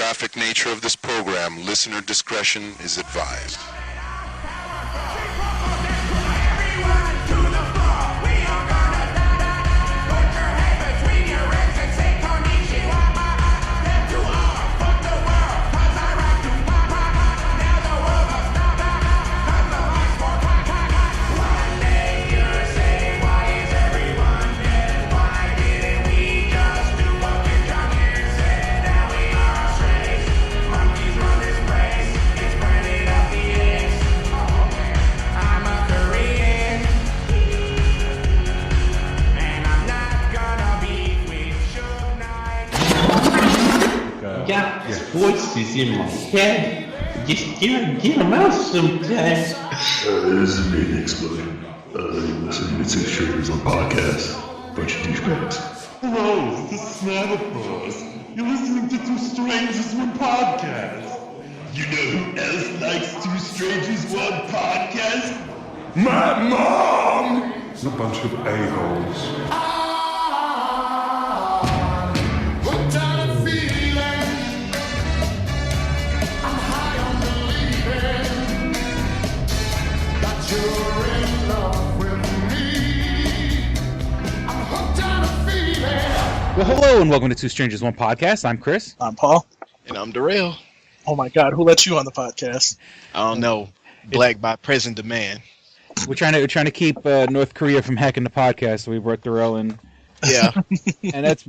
graphic nature of this program, listener discretion is advised. Voices in my head. Just get them out sometimes. This is me, the Explosion. You're listening to Two Strangers on Podcast. Bunch of douchebags. Hello, this is Snapplepaws. You're listening to Two Strangers One Podcast. You know who else likes Two Strangers One Podcast? My mom! A bunch of a-holes. Well, hello and welcome to Two Strangers One Podcast. I'm Chris. I'm Paul. And I'm Darrell. Oh my God, who let you on the podcast? I don't know. Black by present demand. We're trying to keep North Korea from hacking the podcast, so we brought Darrell in. Yeah. And that's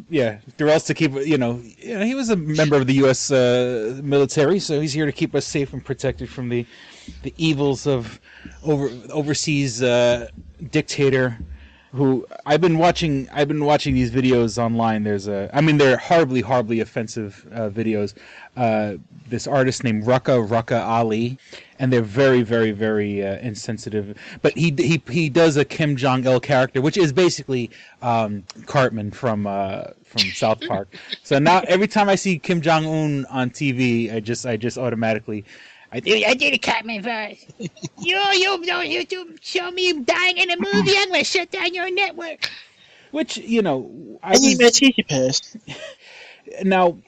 Darrell's to keep he was a member of the U.S. Military, so he's here to keep us safe and protected from the evils of overseas dictator. Who I've been watching these videos online. They're horribly offensive videos. This artist named Rucka Ali, and they're very insensitive. But he does a Kim Jong-il character, which is basically Cartman from South Park. So now every time I see Kim Jong-un on TV, I just automatically. I did a Cartman voice. You show me dying in a movie, I'm gonna shut down your network. Which I need my cheeky pass. Now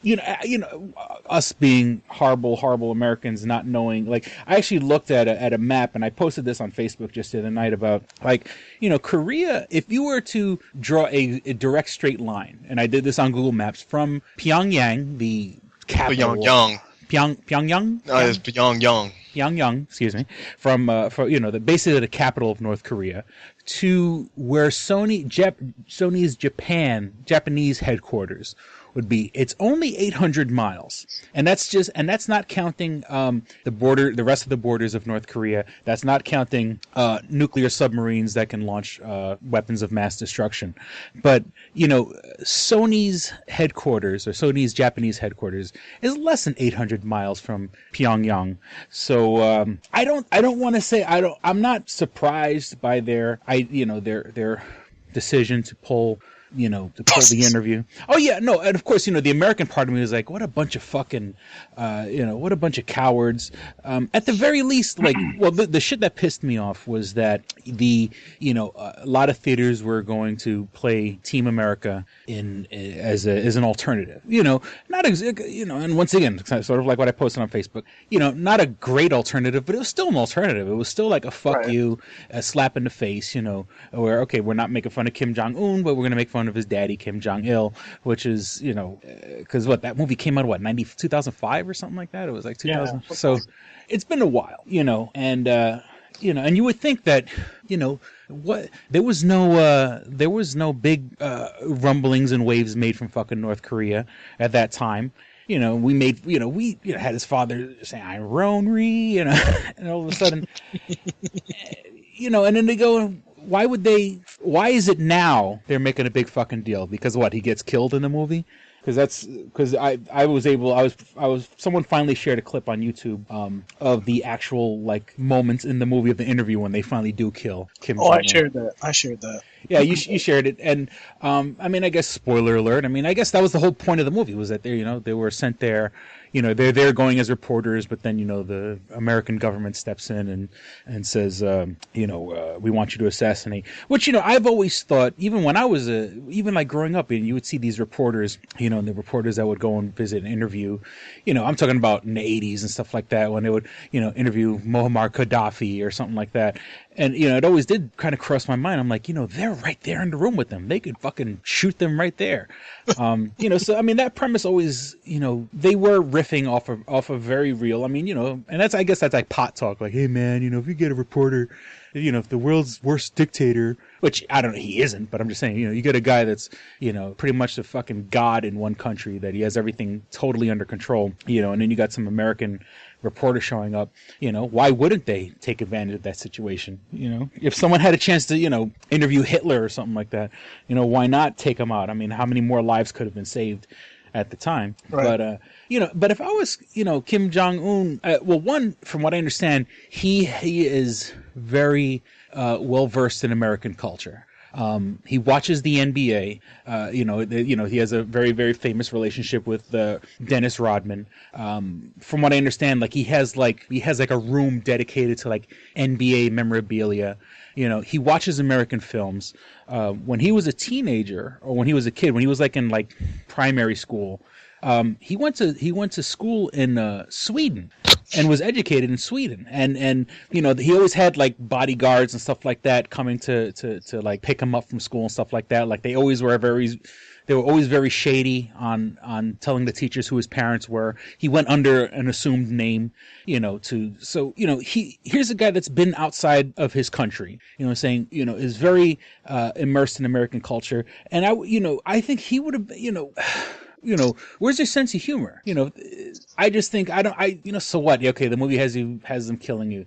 us being horrible Americans, not knowing. Like, I actually looked at a map, and I posted this on Facebook just the other night about Korea. If you were to draw a direct straight line, and I did this on Google Maps from Pyongyang, the capital. Pyongyang? No, it's Pyongyang. Pyongyang, excuse me, from basically the capital of North Korea, to where Sony's Japanese headquarters would be. It's only 800 miles, and that's not counting the rest of the borders of North Korea. That's not counting nuclear submarines that can launch weapons of mass destruction. But Sony's headquarters, or Sony's Japanese headquarters, is less than 800 miles from Pyongyang. So I don't want to say I'm not surprised by their decision to pull the interview. Oh yeah, no, and of course, the American part of me was like, what a bunch of fucking, what a bunch of cowards. At the very least, the shit that pissed me off was that a lot of theaters were going to play Team America as an alternative. And once again, sort of like what I posted on Facebook. Not a great alternative, but it was still an alternative. It was still like a fuck you, a slap in the face. Where we're not making fun of Kim Jong-un, but we're gonna make fun of his daddy Kim Jong-il, which is because that movie came out 2005 or something like that. It was like 2000. Yeah. So it's been a while, and and you would think that there was no big rumblings and waves made from fucking North Korea at that time. We had his father saying Ironry, and all of a sudden, and then they go, why is it now they're making a big fucking deal? Because he gets killed in the movie? Because someone finally shared a clip on YouTube of the actual moments in the movie of the interview when they finally do kill Kim Jong-un. I shared that. Yeah, you shared it, and I mean, I guess spoiler alert. I mean, I guess that was the whole point of the movie was that they were sent there. They're there going as reporters, but then the American government steps in and says, we want you to assassinate. Which I've always thought, even when I was even like growing up, and you would see these reporters, and the reporters that would go and visit and interview. I'm talking about in the 80s and stuff like that when they would interview Muammar Gaddafi or something like that. And, it always did kind of cross my mind. I'm like, they're right there in the room with them. They could fucking shoot them right there. So, I mean, that premise always, they were riffing off of very real. I mean, and I guess that's like pot talk. Like, hey, man, if you get a reporter, if the world's worst dictator, which I don't know, he isn't, but I'm just saying, you get a guy that's, pretty much the fucking god in one country, that he has everything totally under control, and then you got some American reporter showing up, why wouldn't they take advantage of that situation? If someone had a chance to, interview Hitler or something like that, why not take him out? I mean, how many more lives could have been saved at the time? Right. But, but if I was, Kim Jong-un, one, from what I understand, he is very well versed in American culture. He watches the NBA. He has a very, very famous relationship with Dennis Rodman. From what I understand, he has a room dedicated to NBA memorabilia. He watches American films. When he was a teenager, or when he was a kid, when he was in primary school, he went to school in Sweden and was educated in Sweden, and he always had bodyguards and stuff like that coming to pick him up from school and stuff like that. They were always very shady on telling the teachers who his parents were. He went under an assumed name, here's a guy that's been outside of his country, is very immersed in American culture, and I think he would have, where's your sense of humor? I just think so what? Okay, the movie has them killing you.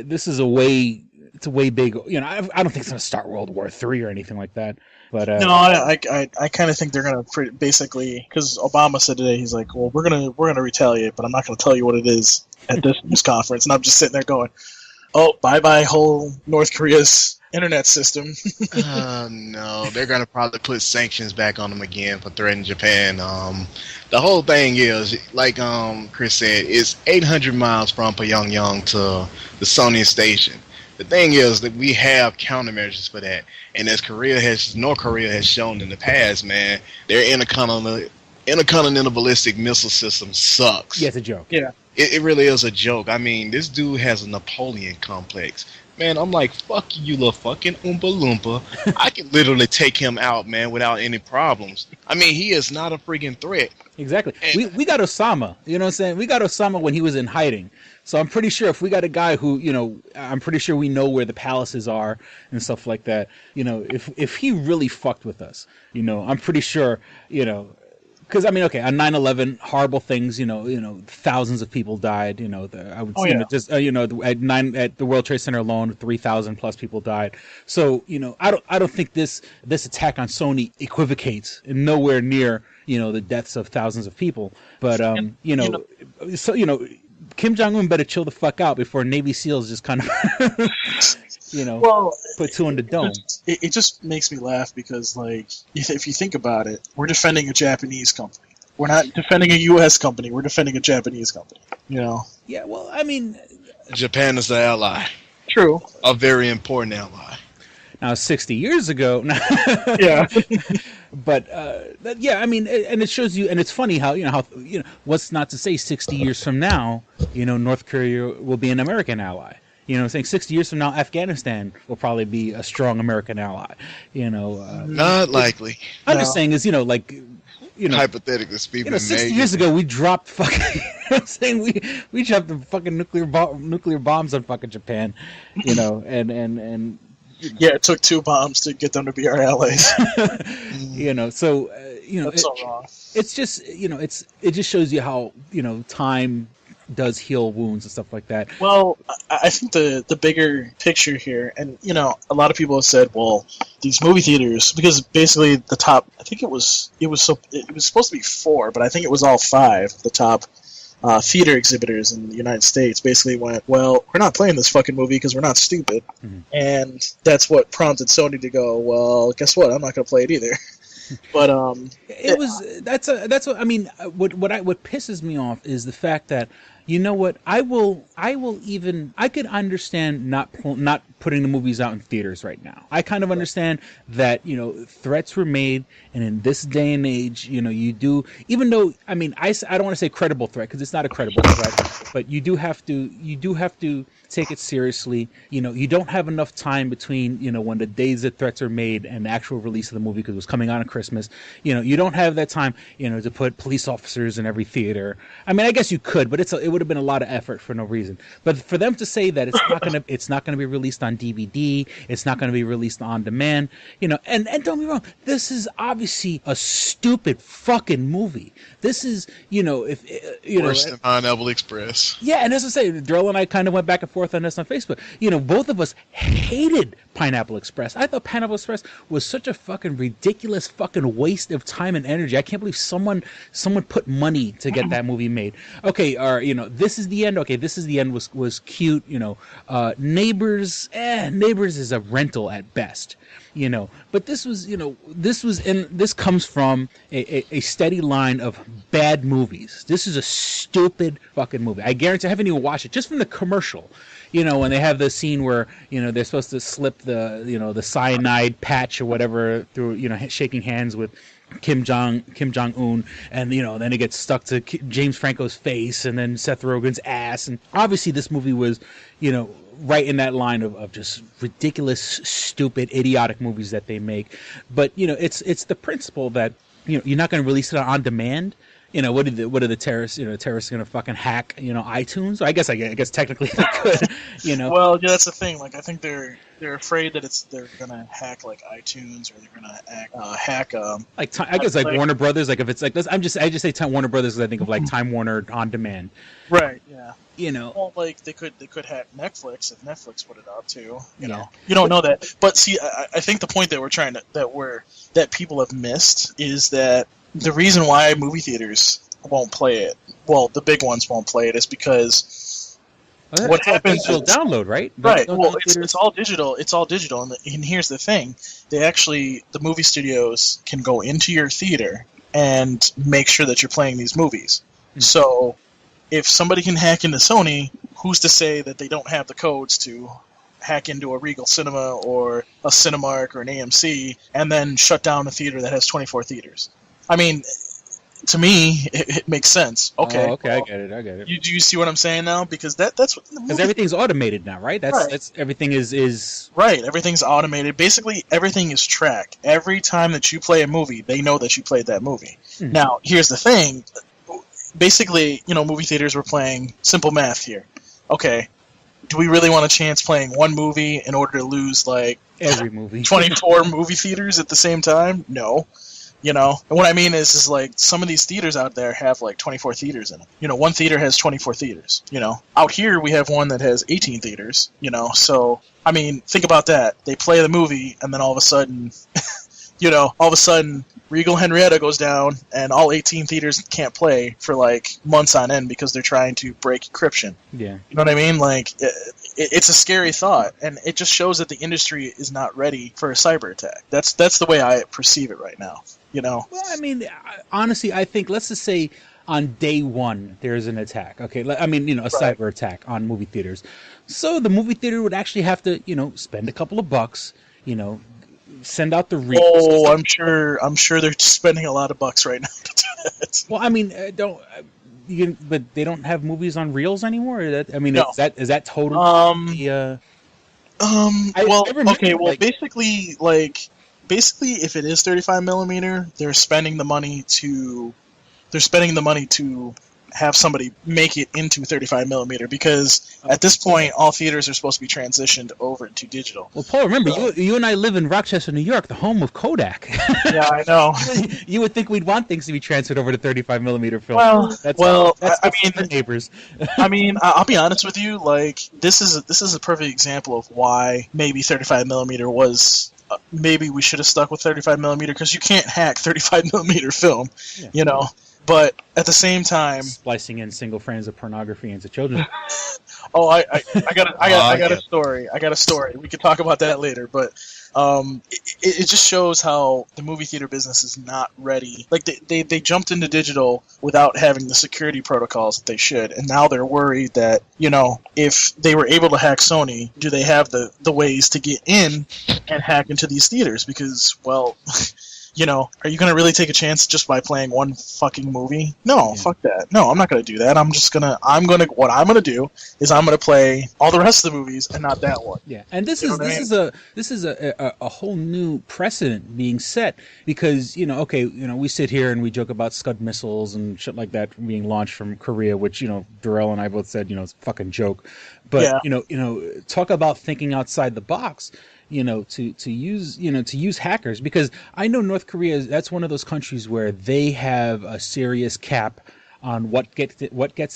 This is it's a way big. I don't think it's gonna start World War III or anything like that. But no, I kind of think they're gonna basically, because Obama said today, he's like, well, we're gonna retaliate, but I'm not gonna tell you what it is at this news conference, and I'm just sitting there going, oh, bye whole North Korea's internet system. No, they're gonna probably put sanctions back on them again for threatening Japan. The whole thing is, like Chris said, it's 800 miles from Pyongyang to the Sony station. The thing is that we have countermeasures for that, and as North Korea has shown in the past, man, their intercontinental ballistic missile system sucks. Yeah, it's a joke. Yeah, it really is a joke. I mean, this dude has a Napoleon complex. Man, I'm like, fuck you, little fucking Oompa Loompa. I can literally take him out, man, without any problems. I mean, he is not a freaking threat. Exactly. We got Osama. You know what I'm saying? We got Osama when he was in hiding. So I'm pretty sure if we got a guy who, I'm pretty sure we know where the palaces are and stuff like that. If he really fucked with us, I'm pretty sure, because I mean, okay, on 9/11, horrible things. Thousands of people died. I would say just at the World Trade Center alone, 3,000 plus people died. So I don't think this attack on Sony equivocates in nowhere near the deaths of thousands of people. But Kim Jong-un better chill the fuck out before Navy SEALs just kind of put two in the dome. It just makes me laugh because, if you think about it, we're defending a Japanese company. We're not defending a U.S. company. We're defending a Japanese company. Yeah, well, I mean, Japan is the ally. True. A very important ally. Now, 60 years ago, yeah. But I mean, and it shows you, and it's funny how what's not to say 60 years from now, North Korea will be an American ally. Saying 60 years from now, Afghanistan will probably be a strong American ally. Not likely. I'm just saying is hypothetically speaking, 60 years ago we dropped fucking. I'm saying we dropped the fucking nuclear bombs on fucking Japan. And. Yeah, it took 2 bombs to get them to be our allies. So that's so wrong. It's just it just shows you how time does heal wounds and stuff like that. Well, I think the bigger picture here, and a lot of people have said, well, these movie theaters, because basically the top, I think it was supposed to be 4, but I think it was all 5. The top theater exhibitors in the United States basically went, well, we're not playing this fucking movie because we're not stupid. Mhm. And that's what prompted Sony to go, well, guess what? I'm not going to play it either. But That's what I mean. What pisses me off is the fact that, you know what, I could understand not putting the movies out in theaters right now. I kind of understand that, you know, threats were made, and in this day and age, you know, you do, even though, I mean, I don't want to say credible threat because it's not a credible threat, but you do have to take it seriously. You know, you don't have enough time between, you know, when the days that threats are made and the actual release of the movie, because it was coming out on Christmas. You know, you don't have that time, you know, to put police officers in every theater. I mean, I guess you could, but it would have been a lot of effort for no reason. But for them to say that it's not gonna be released on DVD, it's not gonna be released on demand, you know, and don't be wrong, this is obviously a stupid fucking movie. This is, you know, if you Worse know, than Pineapple Express. yeah, and as I say, Drill and I kind of went back and forth on this on Facebook. You know, both of us hated Pineapple Express. I thought Pineapple Express was such a fucking ridiculous fucking waste of time and energy. I can't believe someone put money to get that movie made. Okay, or you know, This Is the End. Okay, This Is the End was cute. You know, Neighbors is a rental at best. You know, but this comes from a steady line of bad movies. This is a stupid fucking movie. I guarantee I haven't even watched it, just from the commercial. You know, when they have the scene where, you know, they're supposed to slip the cyanide patch or whatever through, you know, shaking hands with Kim Jong-un, and, you know, then it gets stuck to James Franco's face and then Seth Rogen's ass. And obviously this movie was, you know, right in that line of just ridiculous, stupid, idiotic movies that they make. But, you know, it's the principle that, you know, you're not going to release it on demand. You know, what are the terrorists? You know, terrorists going to fucking hack, you know, iTunes? I guess technically they could. You know. Well, yeah, that's the thing. Like, I think they're afraid that they're gonna hack like iTunes, or they're gonna hack like I guess like Warner Brothers. Like if it's like this, I just say Warner Brothers because I think of like Time Warner on demand. Right. Yeah. You know. Well, like they could hack Netflix if Netflix put it out too. You know, you don't know that. But see, I think the point that that people have missed is that the reason why movie theaters won't play it, well, the big ones won't play it, is because what happens is download, right? Right. Well, it's all digital. It's all digital, and here's the thing: the movie studios can go into your theater and make sure that you're playing these movies. Mm-hmm. So, if somebody can hack into Sony, who's to say that they don't have the codes to hack into a Regal Cinema or a Cinemark or an AMC and then shut down a theater that has 24 theaters? I mean, to me, it makes sense. Okay. Oh, okay, well, I get it. Do you see what I'm saying now? Because that's what. Because everything's automated now, right? That's everything is right. Everything's automated. Basically, everything is tracked. Every time that you play a movie, they know that you played that movie. Mm-hmm. Now, here's the thing. Basically, you know, movie theaters were playing simple math here. Okay, do we really want a chance playing one movie in order to lose like every movie 24 movie theaters at the same time? No. You know, and what I mean is like some of these theaters out there have like 24 theaters in it. You know, one theater has 24 theaters. You know, out here we have one that has 18 theaters. You know, so I mean, think about that. They play the movie, and then all of a sudden, Regal Henrietta goes down, and all 18 theaters can't play for like months on end because they're trying to break encryption. Yeah, you know what I mean? Like, it's a scary thought, and it just shows that the industry is not ready for a cyber attack. That's the way I perceive it right now. You know. Well, I mean, honestly, I think let's just say on day one there's an attack. Okay, I mean, you know, a cyber attack on movie theaters. So the movie theater would actually have to, you know, spend a couple of bucks, you know, send out the reels. Oh, I'm sure they're spending a lot of bucks right now to do that. Well, I mean, but they don't have movies on reels anymore. Is that totally? Basically, if it is 35 millimeter, they're spending the money to have somebody make it into 35 millimeter, because at this point, all theaters are supposed to be transitioned over to digital. Well, Paul, remember, you and I live in Rochester, New York, the home of Kodak. Yeah, I know. You would think we'd want things to be transferred over to 35 millimeter film. I mean, neighbors. I mean, I'll be honest with you. Like, this is a perfect example of why maybe 35 millimeter was. Maybe we should have stuck with 35 millimeter, because you can't hack 35 millimeter film. Yeah. You know. But at the same time, splicing in single frames of pornography into children. oh, I got a story. I got a story. We could talk about that later, but it just shows how the movie theater business is not ready. Like they jumped into digital without having the security protocols that they should, and now they're worried that, you know, if they were able to hack Sony, do they have the ways to get in and hack into these theaters? Because, well, you know, are you going to really take a chance just by playing one fucking movie? No, fuck that. No, I'm not going to do that. What I'm going to do is I'm going to play all the rest of the movies and not that one. Yeah, and this is a whole new precedent being set because, you know, okay, you know, we sit here and we joke about Scud missiles and shit like that being launched from Korea, which, you know, Darrell and I both said, you know, it's a fucking joke. But you know, talk about thinking outside the box. You know, to use hackers, because I know North Korea, that's one of those countries where they have a serious cap on what gets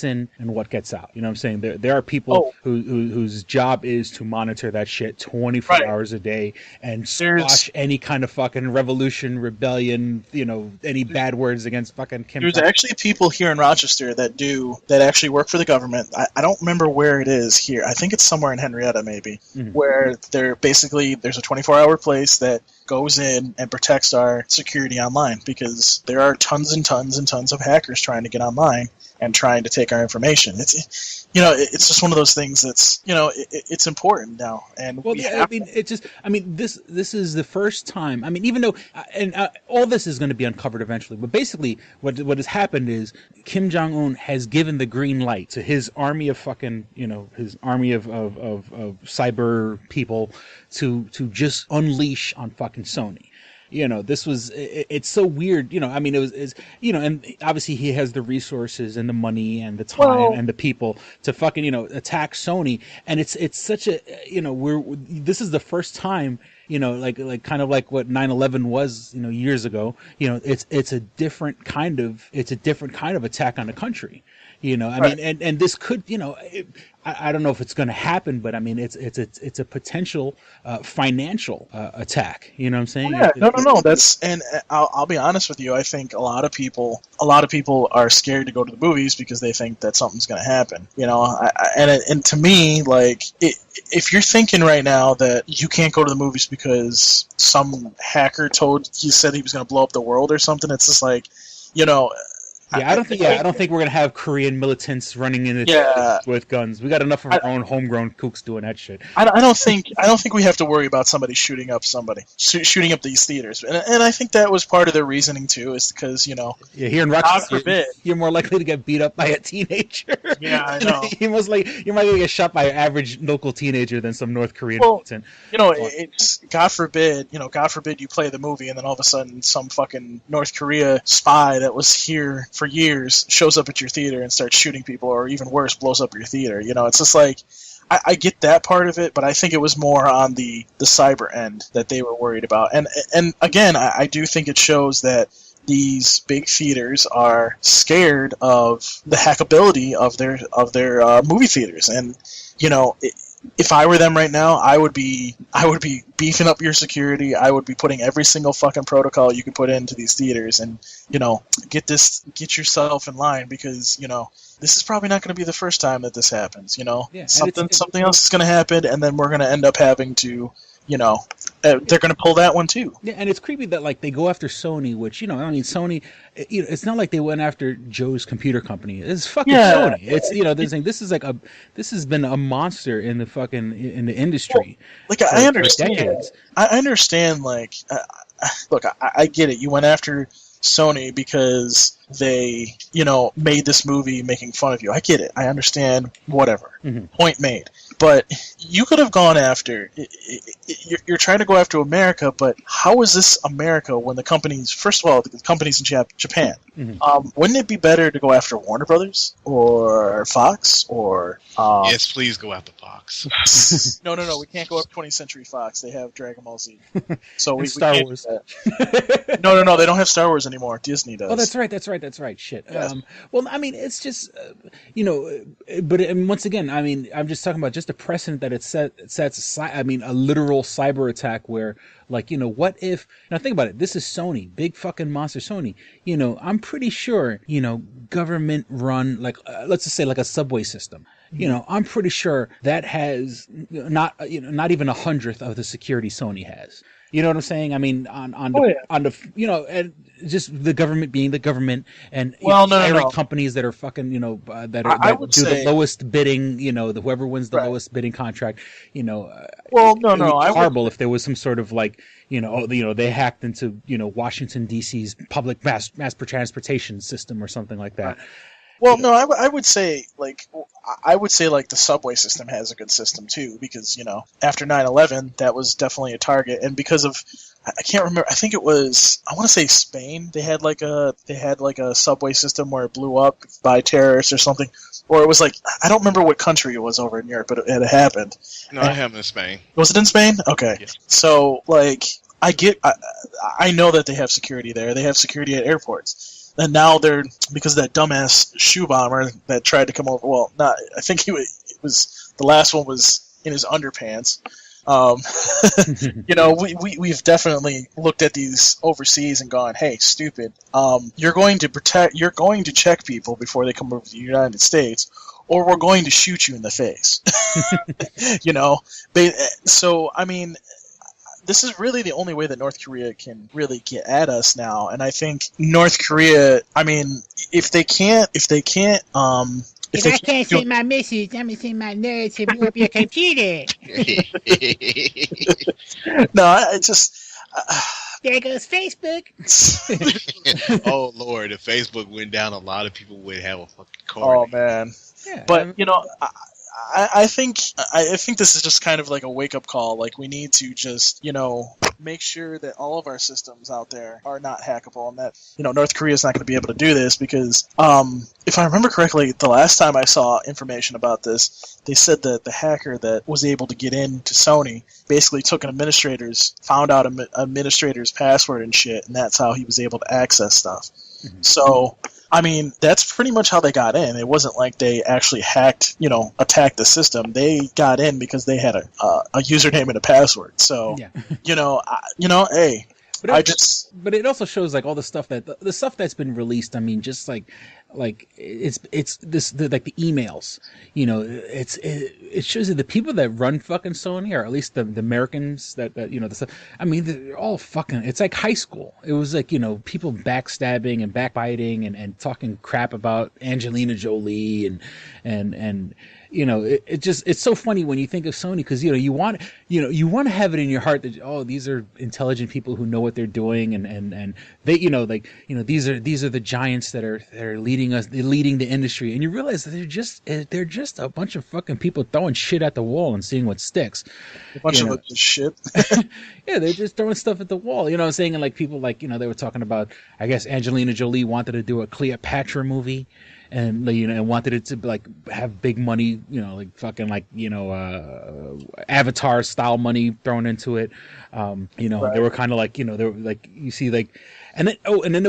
in and what gets out. You know what I'm saying? There are people whose job is to monitor that shit 24 hours a day and squash any kind of fucking revolution, rebellion, you know, any bad words against fucking Kim. There's actually people here in Rochester that actually work for the government. I don't remember where it is here. I think it's somewhere in Henrietta maybe, where there's a 24-hour place that goes in and protects our security online, because there are tons and tons and tons of hackers trying to get online and trying to take our information. It's, you know, it's just one of those things that's, you know, it's important now. And well, this is the first time. I mean, even though, all this is going to be uncovered eventually, but basically what has happened is Kim Jong-un has given the green light to his army of fucking, you know, his army of cyber people to just unleash on fucking Sony. You know, it's so weird, you know, I mean, it's you know, and obviously he has the resources and the money and the time and the people to fucking, you know, attack Sony. And it's such a, you know, this is the first time, you know, like kind of like what 9/11 was, you know, years ago. You know, it's a different kind of attack on the country. You know, I mean, and this could, you know, I don't know if it's going to happen, but I mean, it's a potential financial attack. You know what I'm saying? Yeah, no. And I'll be honest with you. I think a lot of people are scared to go to the movies because they think that something's going to happen. You know, and to me, like, if you're thinking right now that you can't go to the movies because some hacker said he was going to blow up the world or something, it's just like, you know. Yeah, I don't think we're gonna have Korean militants running in with guns. We got enough of our own homegrown kooks doing that shit. I don't think we have to worry about somebody shooting up these theaters, and I think that was part of their reasoning too, is because, you know, here in Rochester, you're more likely to get beat up by a teenager. Yeah, I know. You're more likely to get shot by an average local teenager than some North Korean militant. You know, it's God forbid you play the movie and then all of a sudden some fucking North Korea spy that was here for years shows up at your theater and starts shooting people, or even worse, blows up your theater. You know, it's just like, I get that part of it, but I think it was more on the cyber end that they were worried about. And again, I do think it shows that these big theaters are scared of the hackability of their movie theaters. And, you know, if I were them right now, I would be beefing up your security. I would be putting every single fucking protocol you could put into these theaters, and, you know, get yourself in line, because, you know, this is probably not going to be the first time that this happens. You know, something else is going to happen, and then we're going to end up having to, you know, they're going to pull that one too. Yeah, and it's creepy that, like, they go after Sony, which, you know, I mean, Sony, you know, it's not like they went after Joe's computer company. It's fucking Sony. It's, you know, they're saying this has been a monster in the industry. Well, like, I understand. I understand. Like, look, I get it. You went after Sony because they, you know, made this movie making fun of you. I get it. I understand. Whatever. Mm-hmm. Point made. But you could have gone after. You're trying to go after America, but how is this America when the companies? First of all, the companies in Japan. Mm-hmm. Wouldn't it be better to go after Warner Brothers or Fox or? Yes, please go after Fox. No. We can't go after 20th Century Fox. They have Dragon Ball Z. So we Star can't Wars. No. They don't have Star Wars anymore. Disney does. Oh, that's right. Shit. Yes. Well, I mean, it's just, you know, but once again, I mean, I'm just talking about just the precedent that it sets. I mean, a literal cyber attack where, like, you know, what if? Now think about it. This is Sony, big fucking monster Sony. You know, I'm pretty sure, you know, government run, like, let's just say like a subway system. You know, I'm pretty sure that has not even 1/100th of the security Sony has. You know what I'm saying? I mean, on the you know, and just the government being the government, and companies that are fucking, you know, that do the lowest bidding, you know, whoever wins the lowest bidding contract, you know. It would be horrible if there was some sort of like, you know, they hacked into, you know, Washington D.C.'s public mass transportation system or something like that. Well, no, I would say like the subway system has a good system too, because, you know, after 9/11 that was definitely a target, and because of, I can't remember, I think it was, I want to say Spain, they had like a subway system where it blew up by terrorists or something, or it was like, I don't remember what country it was over in Europe, but it happened. No, it happened in Spain. Was it in Spain? Okay, yeah. So like I know that they have security there. They have security at airports. And now they're, because of that dumbass shoe bomber that tried to come over. Well, not. I think it was the last one was in his underpants. You know, we've definitely looked at these overseas and gone, hey, stupid. You're going to check people before they come over to the United States, or we're going to shoot you in the face. You know, so I mean, this is really the only way that North Korea can really get at us now, and I think North Korea, I mean, if they can't If I can't send my message, I'm gonna send my narrative up your computer. No, it's just there goes Facebook. Oh Lord, if Facebook went down, a lot of people would have a fucking car. Oh man. Yeah, but you know, I think this is just kind of like a wake up call. Like, we need to just, you know, make sure that all of our systems out there are not hackable, and that, you know, North Korea is not going to be able to do this, because if I remember correctly, the last time I saw information about this, they said that the hacker that was able to get into Sony basically took found out an administrator's password and shit, and that's how he was able to access stuff. Mm-hmm. So, I mean, that's pretty much how they got in. It wasn't like they actually attacked the system. They got in because they had a username and a password. So, yeah. Hey, but it also shows like all the stuff that's been released. I mean, just like it's this like the emails, you know, it shows that the people that run fucking Sony, or at least the Americans that you know, the stuff, I mean, they're all fucking, it's like high school. It was like, you know, people backstabbing and backbiting and talking crap about Angelina Jolie and you know, it's so funny when you think of Sony, because, you know, you want to have it in your heart that, oh, these are intelligent people who know what they're doing, and they, you know, like, you know, these are the giants that are leading the industry, and you realize that they're just a bunch of fucking people throwing shit at the wall and seeing what sticks. A bunch of shit. Yeah, they're just throwing stuff at the wall. You know what I'm saying? And like people, like, you know, they were talking about, I guess Angelina Jolie wanted to do a Cleopatra movie. And, you know, and wanted it to like have big money, you know, like fucking like, you know, Avatar style money thrown into it. You know, right. They were kind of like, you know, they were like, you see like, and then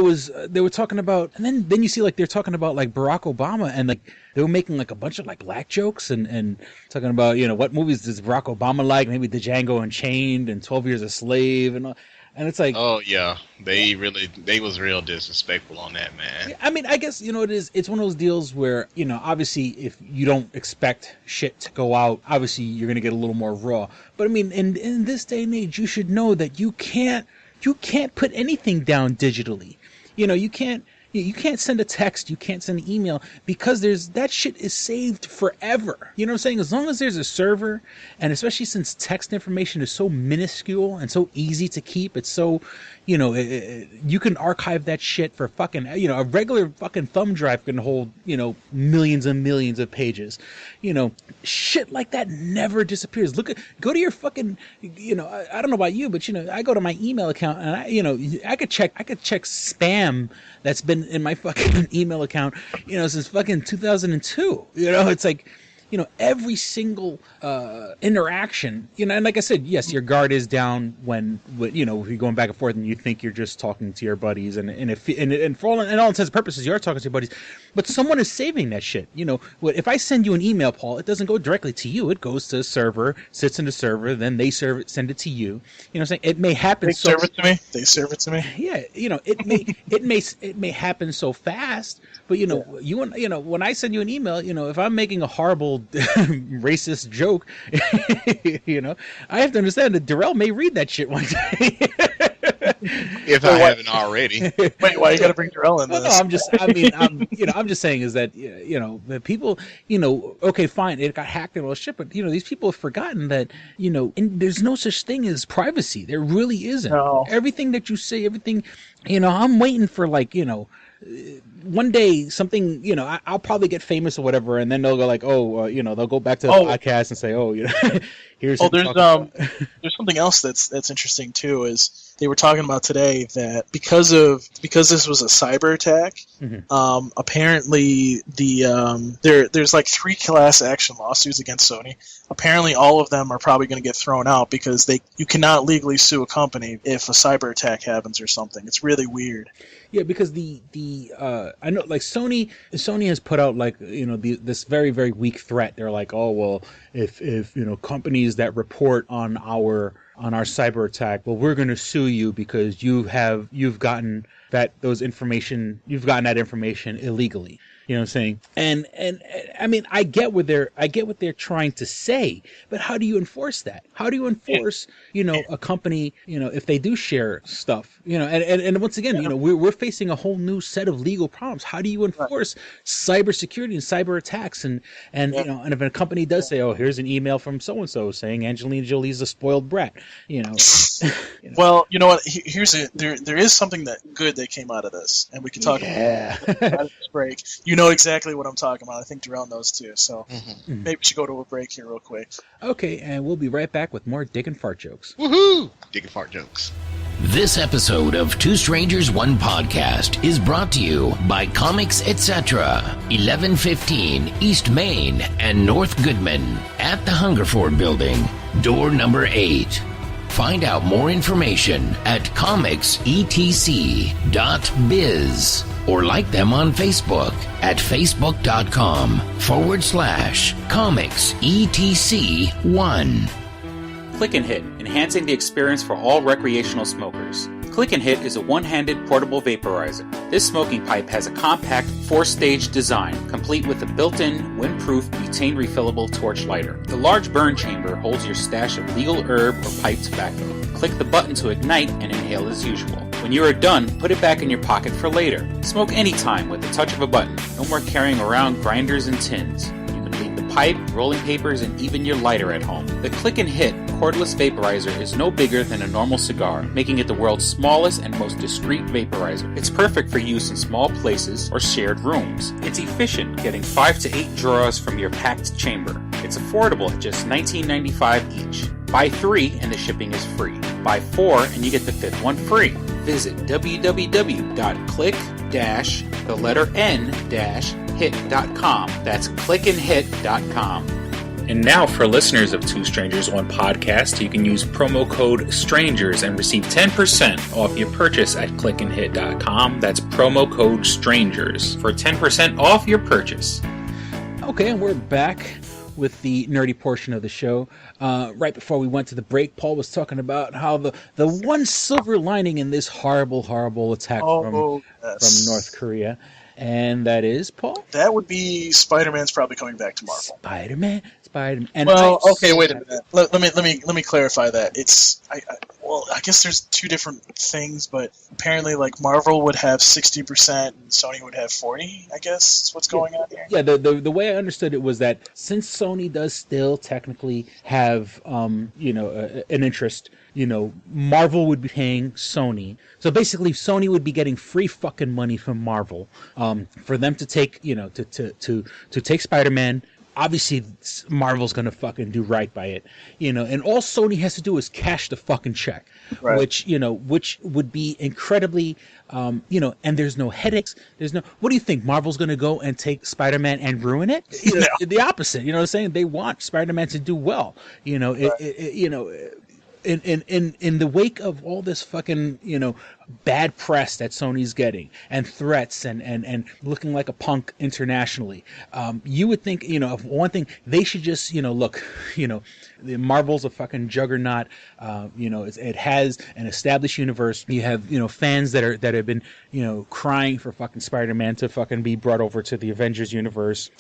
they were talking about, and then you see like they're talking about like Barack Obama, and like they were making like a bunch of like black jokes and talking about, you know, what movies does Barack Obama like? Maybe The Django Unchained and 12 Years a Slave and all. And it's like, oh yeah, they was real disrespectful on that, man. I mean, I guess, you know, it's one of those deals where, you know, obviously if you don't expect shit to go out, obviously you're gonna get a little more raw. But I mean, in this day and age, you should know that you can't put anything down digitally. You know, you can't send a text, you can't send an email, because that shit is saved forever. You know what I'm saying? As long as there's a server, and especially since text information is so minuscule and so easy to keep, it's so, you know, you can archive that shit for fucking, you know, a regular fucking thumb drive can hold, you know, millions and millions of pages. You know, shit like that never disappears. Go to your fucking, you know, I don't know about you, but, you know, I go to my email account and I could check spam that's been in my fucking email account, you know, since fucking 2002. You know, it's like, you know, every single interaction, you know, and like I said, yes, your guard is down when you know, if you're going back and forth and you think you're just talking to your buddies, and for all intents and purposes, you are talking to your buddies, But someone is saving that shit. You know, if I send you an email, Paul, it doesn't go directly to you. It goes to a server, sits in the server, then they send it to you. You know what I'm saying? It may happen. They serve it to me. They serve it to me. Yeah, you know, it may happen so fast. But you know, when I send you an email, you know, if I'm making a horrible racist joke, you know, I have to understand that Darrell may read that shit one day. If I haven't already. Wait, why you got to bring Darrell in this? No, I'm just saying is that, you know, the people, you know, okay, fine, it got hacked and all shit, but, you know, these people have forgotten that, you know, there's no such thing as privacy. There really isn't. No. Everything that you say, everything, you know, I'm waiting for, like, you know, one day something, you know, I'll probably get famous or whatever, and then they'll go like, you know, they'll go back to the podcast and say, you know, here's. There's something else that's interesting too. Is they were talking about today that because this was a cyber attack, apparently there's like 3 class action lawsuits against Sony. Apparently, all of them are probably going to get thrown out because you cannot legally sue a company if a cyber attack happens or something. It's really weird. Yeah, because I know, like, Sony has put out, like, you know, this very, very weak threat. They're like, oh, well, if you know, companies that report on our cyber attack, well, we're going to sue you because you've gotten that information illegally. You know what I'm saying? And I mean, I get what they're trying to say, but how do you enforce that? How do you enforce, you know, a company, you know, if they do share stuff, you know, and once again, you know, we're facing a whole new set of legal problems. How do you enforce cybersecurity and cyber attacks? And you know, and if a company does say, oh, here's an email from so-and-so saying Angelina Jolie's a spoiled brat, you know. Well, you know what? There is something good that came out of this, and we can talk about this break. You know exactly what I'm talking about. I think Darrell knows too. So maybe we should go to a break here real quick. Okay, and we'll be right back with more Dick and Fart jokes. Woohoo! Dick and Fart jokes. This episode of Two Strangers, One Podcast is brought to you by Comics Etc. 1115 East Main and North Goodman at the Hungerford Building, door number 8. Find out more information at comicsetc.biz or like them on Facebook at facebook.com/comicsetc1. Click and Hit, enhancing the experience for all recreational smokers. Click and Hit is a one-handed portable vaporizer. This smoking pipe has a compact 4-stage design, complete with a built-in, windproof, butane refillable torch lighter. The large burn chamber holds your stash of legal herb or pipe tobacco. Click the button to ignite and inhale as usual. When you are done, put it back in your pocket for later. Smoke anytime with the touch of a button. No more carrying around grinders and tins. You can leave the pipe, rolling papers, and even your lighter at home. The Click and Hit cordless vaporizer is no bigger than a normal cigar, making it the world's smallest and most discreet vaporizer. It's perfect for use in small places or shared rooms. It's efficient, getting 5 to 8 draws from your packed chamber. It's affordable at just $19.95 each. Buy 3 and the shipping is free. Buy 4 and you get the 5th one free. Visit www.click-hit.com. That's clickandhit.com. And now for listeners of Two Strangers, One Podcast, you can use promo code STRANGERS and receive 10% off your purchase at clickandhit.com. That's promo code STRANGERS for 10% off your purchase. Okay, and we're back with the nerdy portion of the show. Right before we went to the break, Paul was talking about how the one silver lining in this horrible attack from North Korea, and that is, Paul? That would be Spider-Man's probably coming back to Marvel. Spider-Man. And okay, wait a minute. Let me clarify that. I guess there's 2 different things, but apparently, like, Marvel would have 60% and Sony would have 40%. I guess is what's going on here. Yeah, the way I understood it was that since Sony does still technically have an interest, you know, Marvel would be paying Sony. So basically, Sony would be getting free fucking money from Marvel for them to take, you know, to take Spider-Man. Obviously, Marvel's gonna fucking do right by it, you know, and all Sony has to do is cash the fucking check, right. which would be incredibly, you know, and there's no headaches. What do you think? Marvel's gonna go and take Spider-Man and ruin it? You know, the opposite. You know what I'm saying? They want Spider-Man to do well. You know, right. In the wake of all this fucking, you know, bad press that Sony's getting and threats and looking like a punk internationally, you would think, of one thing, they should just, look, the Marvel's a fucking juggernaut. It has an established universe. You have, fans that have been, crying for fucking Spider-Man to fucking be brought over to the Avengers universe.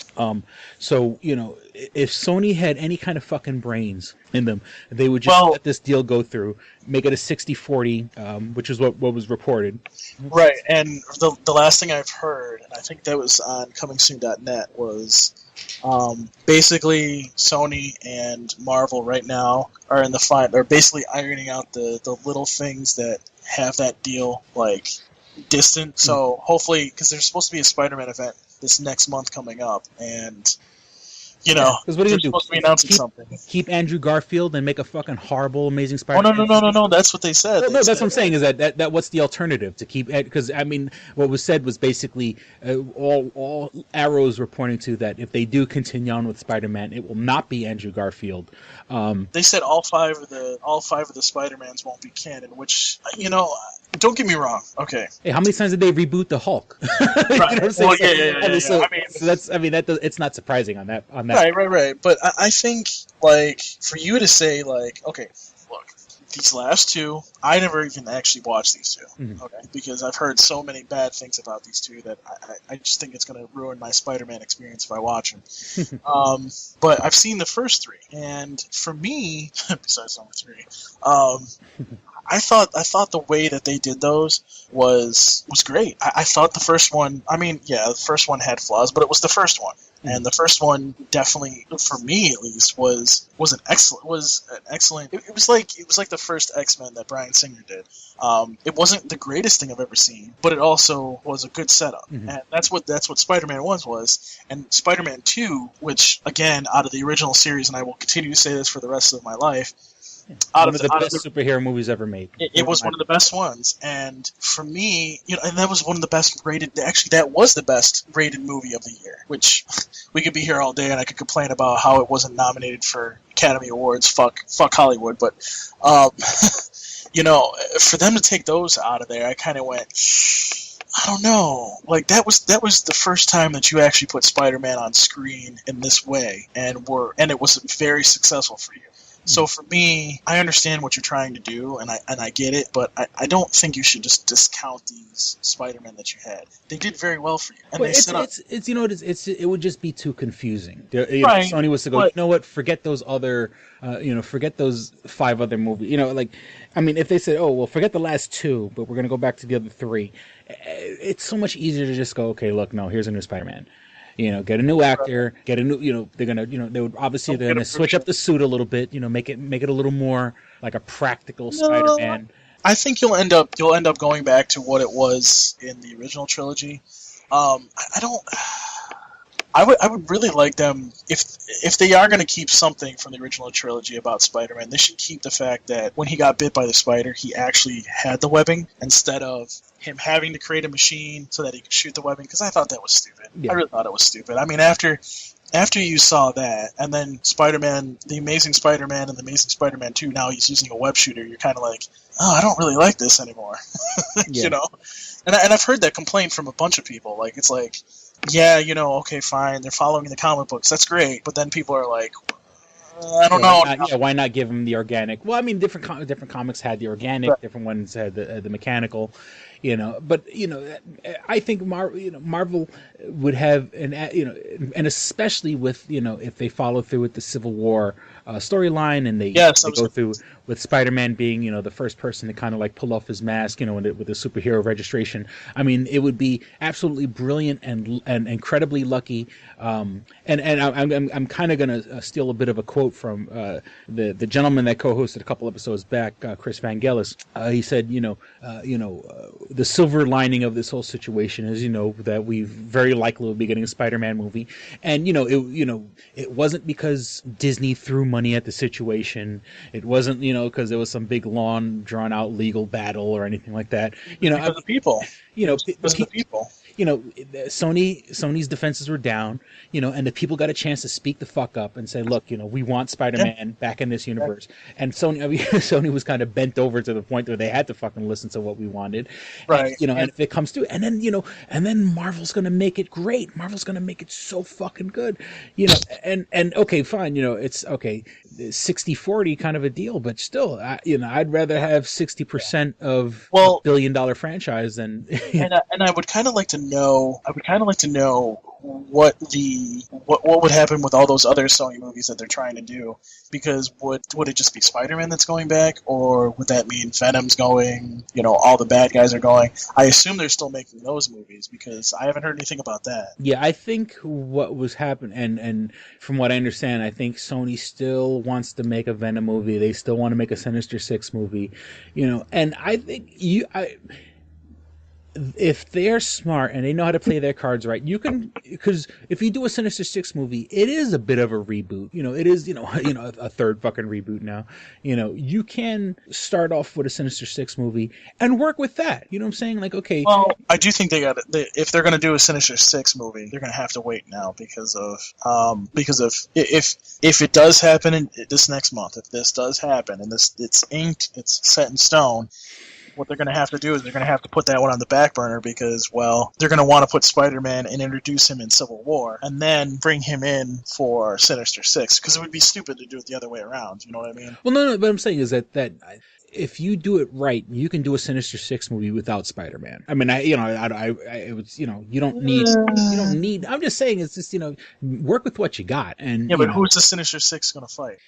So, if Sony had any kind of fucking brains in them, they would just let this deal go through, make it a 60-40, which is what was reported. Right, and the last thing I've heard, and I think that was on comingsoon.net, was basically Sony and Marvel right now are in the fight. Are basically ironing out the little things that have that deal like distant. So hopefully, because there's supposed to be a Spider-Man event this next month coming up, and because what are you supposed to be announcing something. Keep Andrew Garfield and make a fucking horrible, Amazing Spider-Man. Oh no! That's what they said. Well, no, that's what I'm saying. Is that what's the alternative to keep? Because I mean, what was said was basically all arrows were pointing to that if they do continue on with Spider-Man, it will not be Andrew Garfield. They said all five of the Spider-Mans won't be canon, which don't get me wrong. Okay. Hey, how many times did they reboot the Hulk? Right. Well, yeah. So it's not surprising on that. Right. But I think, like, for you to say, like, okay, look, these last two, I never even actually watched these two, okay, because I've heard so many bad things about these two that I just think it's going to ruin my Spider-Man experience if I watch them. But I've seen the first three, and for me, besides number three, I thought the way that they did those was great. I thought the first one, the first one had flaws, but it was the first one. And the first one definitely, for me at least, was an excellent. It was like the first X-Men that Bryan Singer did. It wasn't the greatest thing I've ever seen, but it also was a good setup, and that's what Spider-Man 1 was. And Spider-Man 2, which again, out of the original series, and I will continue to say this for the rest of my life. One of the best superhero movies ever made. It was one of the best ones, and for me, and that was one of the best rated. Actually, that was the best rated movie of the year. Which we could be here all day, and I could complain about how it wasn't nominated for Academy Awards. Fuck Hollywood, but for them to take those out of there, I kind of went, I don't know. Like that was the first time that you actually put Spider-Man on screen in this way, and it was very successful for you. So for me, I understand what you're trying to do, and I get it, but I don't think you should just discount these Spider-Man that you had. They did very well for you, and it would just be too confusing. Right. Sony was to go, you know what? Forget those other, forget those 5 other movies. If they said, oh well, forget the last 2, but we're gonna go back to the other 3. It's so much easier to just go, okay, look, no, here's a new Spider-Man. Get a new actor, get a new, they're gonna, they're gonna switch up the suit a little bit, make it a little more like a practical Spider-Man. I think you'll end up going back to what it was in the original trilogy. I would really like them if they are going to keep something from the original trilogy about Spider-Man. They should keep the fact that when he got bit by the spider, he actually had the webbing instead of him having to create a machine so that he could shoot the webbing. Because I thought that was stupid. Yeah. I really thought it was stupid. After you saw that, and then Spider-Man, the Amazing Spider-Man, and the Amazing Spider-Man 2, now he's using a web shooter. You're kind of like, oh, I don't really like this anymore. And I've heard that complaint from a bunch of people. Like it's like, yeah, okay, fine, they're following the comic books. That's great, but then people are like, I don't know. Why not give them the organic? Well, different comics had the organic, right. Different ones had the mechanical. But I think Marvel would have and especially with if they follow through with the Civil War storyline, and they go through with Spider-Man being the first person to kind of like pull off his mask, with the superhero registration. I mean, it would be absolutely brilliant and incredibly lucky. And I'm kind of gonna steal a bit of a quote from the gentleman that co-hosted a couple episodes back, Chris Vangelis. He said, the silver lining of this whole situation is, that we very likely will be getting a Spider-Man movie. money. And it wasn't because Disney threw money at the situation. It wasn't because there was some big long drawn out legal battle or anything like that. Because of people. Because of the people. Sony's defenses were down, and the people got a chance to speak the fuck up and say, look, we want Spider-Man back in this universe. And Sony was kind of bent over to the point where they had to fucking listen to what we wanted. Right. And if it comes to, and then Marvel's going to make it great. Marvel's going to make it so fucking good, and okay, fine. It's okay. 60-40 kind of a deal, but still, I'd rather have 60% of a $1 billion franchise than. And I would kind of like to know. What would happen with all those other Sony movies that they're trying to do? Because would it just be Spider-Man that's going back, or would that mean Venom's going? All the bad guys are going. I assume they're still making those movies because I haven't heard anything about that. Yeah, I think what was happening, and from what I understand, I think Sony still wants to make a Venom movie. They still want to make a Sinister Six movie, and I think if they're smart and they know how to play their cards right, because if you do a Sinister Six movie, it is a bit of a reboot. It is, a third fucking reboot now. You can start off with a Sinister Six movie and work with that. You know what I'm saying? Like, okay. Well, I do think if they're going to do a Sinister Six movie, they're going to have to wait now because of if it does happen in this next month, if this does happen and it's inked, it's set in stone. What they're going to have to do is they're going to have to put that one on the back burner because, they're going to want to put Spider-Man and introduce him in Civil War and then bring him in for Sinister Six because it would be stupid to do it the other way around. You know what I mean? Well, no, but I'm saying is that if you do it right, you can do a Sinister Six movie without Spider-Man. I mean, it was, you don't need. I'm just saying, it's just work with what you got. And yeah, but who's the Sinister Six going to fight?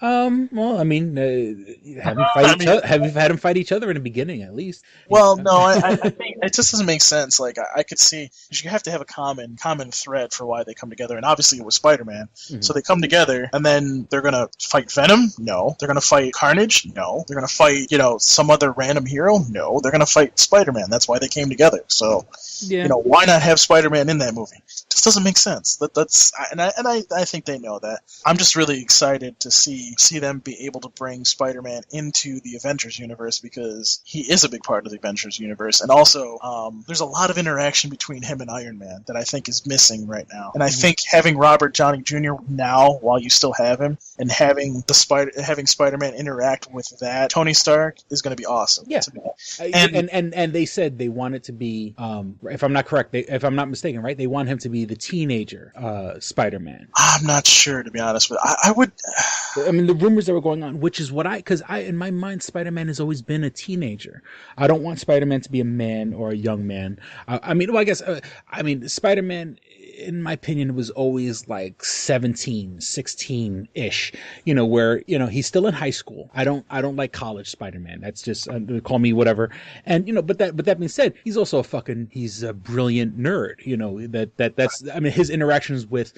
Well, I mean, have you had them fight each other in the beginning at least? Well, no, I think it just doesn't make sense. Like I could see you have to have a common thread for why they come together, and obviously it was Spider-Man. Mm-hmm. So they come together, and then they're gonna fight Venom? No. They're gonna fight Carnage? No. They're gonna fight some other random hero? No. They're gonna fight Spider-Man. That's why they came together. So why not have Spider-Man in that movie? It just doesn't make sense. I think they know that. I'm just really excited to see them be able to bring Spider-Man into the Avengers universe because he is a big part of the Avengers universe. And also, there's a lot of interaction between him and Iron Man that I think is missing right now. And I think having Robert Downey Jr. now, while you still have him, and having Spider-Man interact with that Tony Stark is going to be awesome. Yeah. And they said they want it to be, if I'm not mistaken, right? They want him to be the teenager Spider-Man. I'm not sure, to be honest with you. I would. I mean, the rumors that were going on, which is because in my mind, Spider-Man has always been a teenager. I don't want Spider-Man to be a man or a young man. Spider-Man, in my opinion, was always like 17, 16-ish, where, he's still in high school. I don't like college Spider-Man. That's just, call me whatever. And, but that being said, he's also he's a brilliant nerd, that's, I mean, his interactions with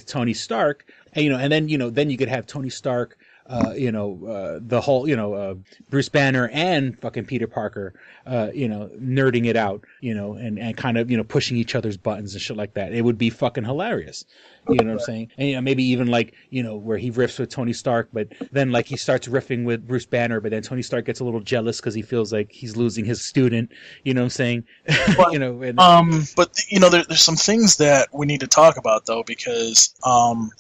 Tony Stark, and then you could have Tony Stark, the whole, Bruce Banner and fucking Peter Parker, nerding it out, and kind of, pushing each other's buttons and shit like that. It would be fucking hilarious. You know what I'm saying? And maybe even like, where he riffs with Tony Stark, but then like he starts riffing with Bruce Banner, but then Tony Stark gets a little jealous because he feels like he's losing his student. You know what I'm saying? But there's some things that we need to talk about though, because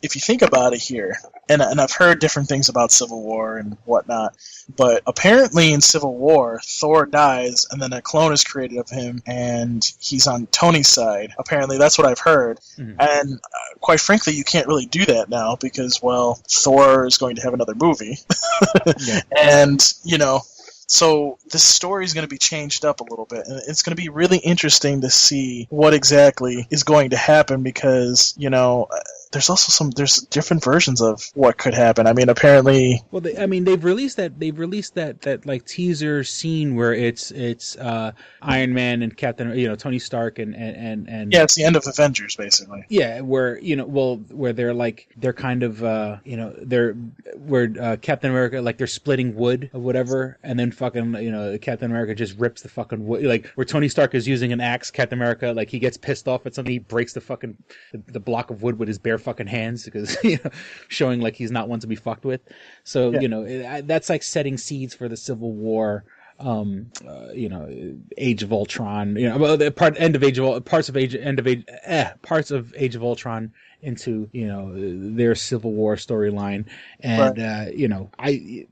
if you think about it here, and I've heard different things about Civil War and whatnot, but apparently in Civil War, Thor dies and then a clone is created of him and he's on Tony's side. Apparently that's what I've heard. Mm-hmm. And quite frankly, you can't really do that now because, Thor is going to have another movie. Yeah. And, so this story is going to be changed up a little bit, and it's going to be really interesting to see what exactly is going to happen because, there's different versions of what could happen. I mean, apparently. Well, they've released that like teaser scene where it's Iron Man and Captain, Tony Stark and yeah, it's the end of Avengers basically. Yeah, where where they're kind of where Captain America, like, they're splitting wood or whatever, and then fucking Captain America just rips the fucking wood, like where Tony Stark is using an axe. Captain America, like, he gets pissed off at something, he breaks the fucking the block of wood with his bare fucking hands because showing like he's not one to be fucked with. So that's like setting seeds for the Civil War. Age of Ultron, parts of Age of Ultron into their Civil War storyline, and right.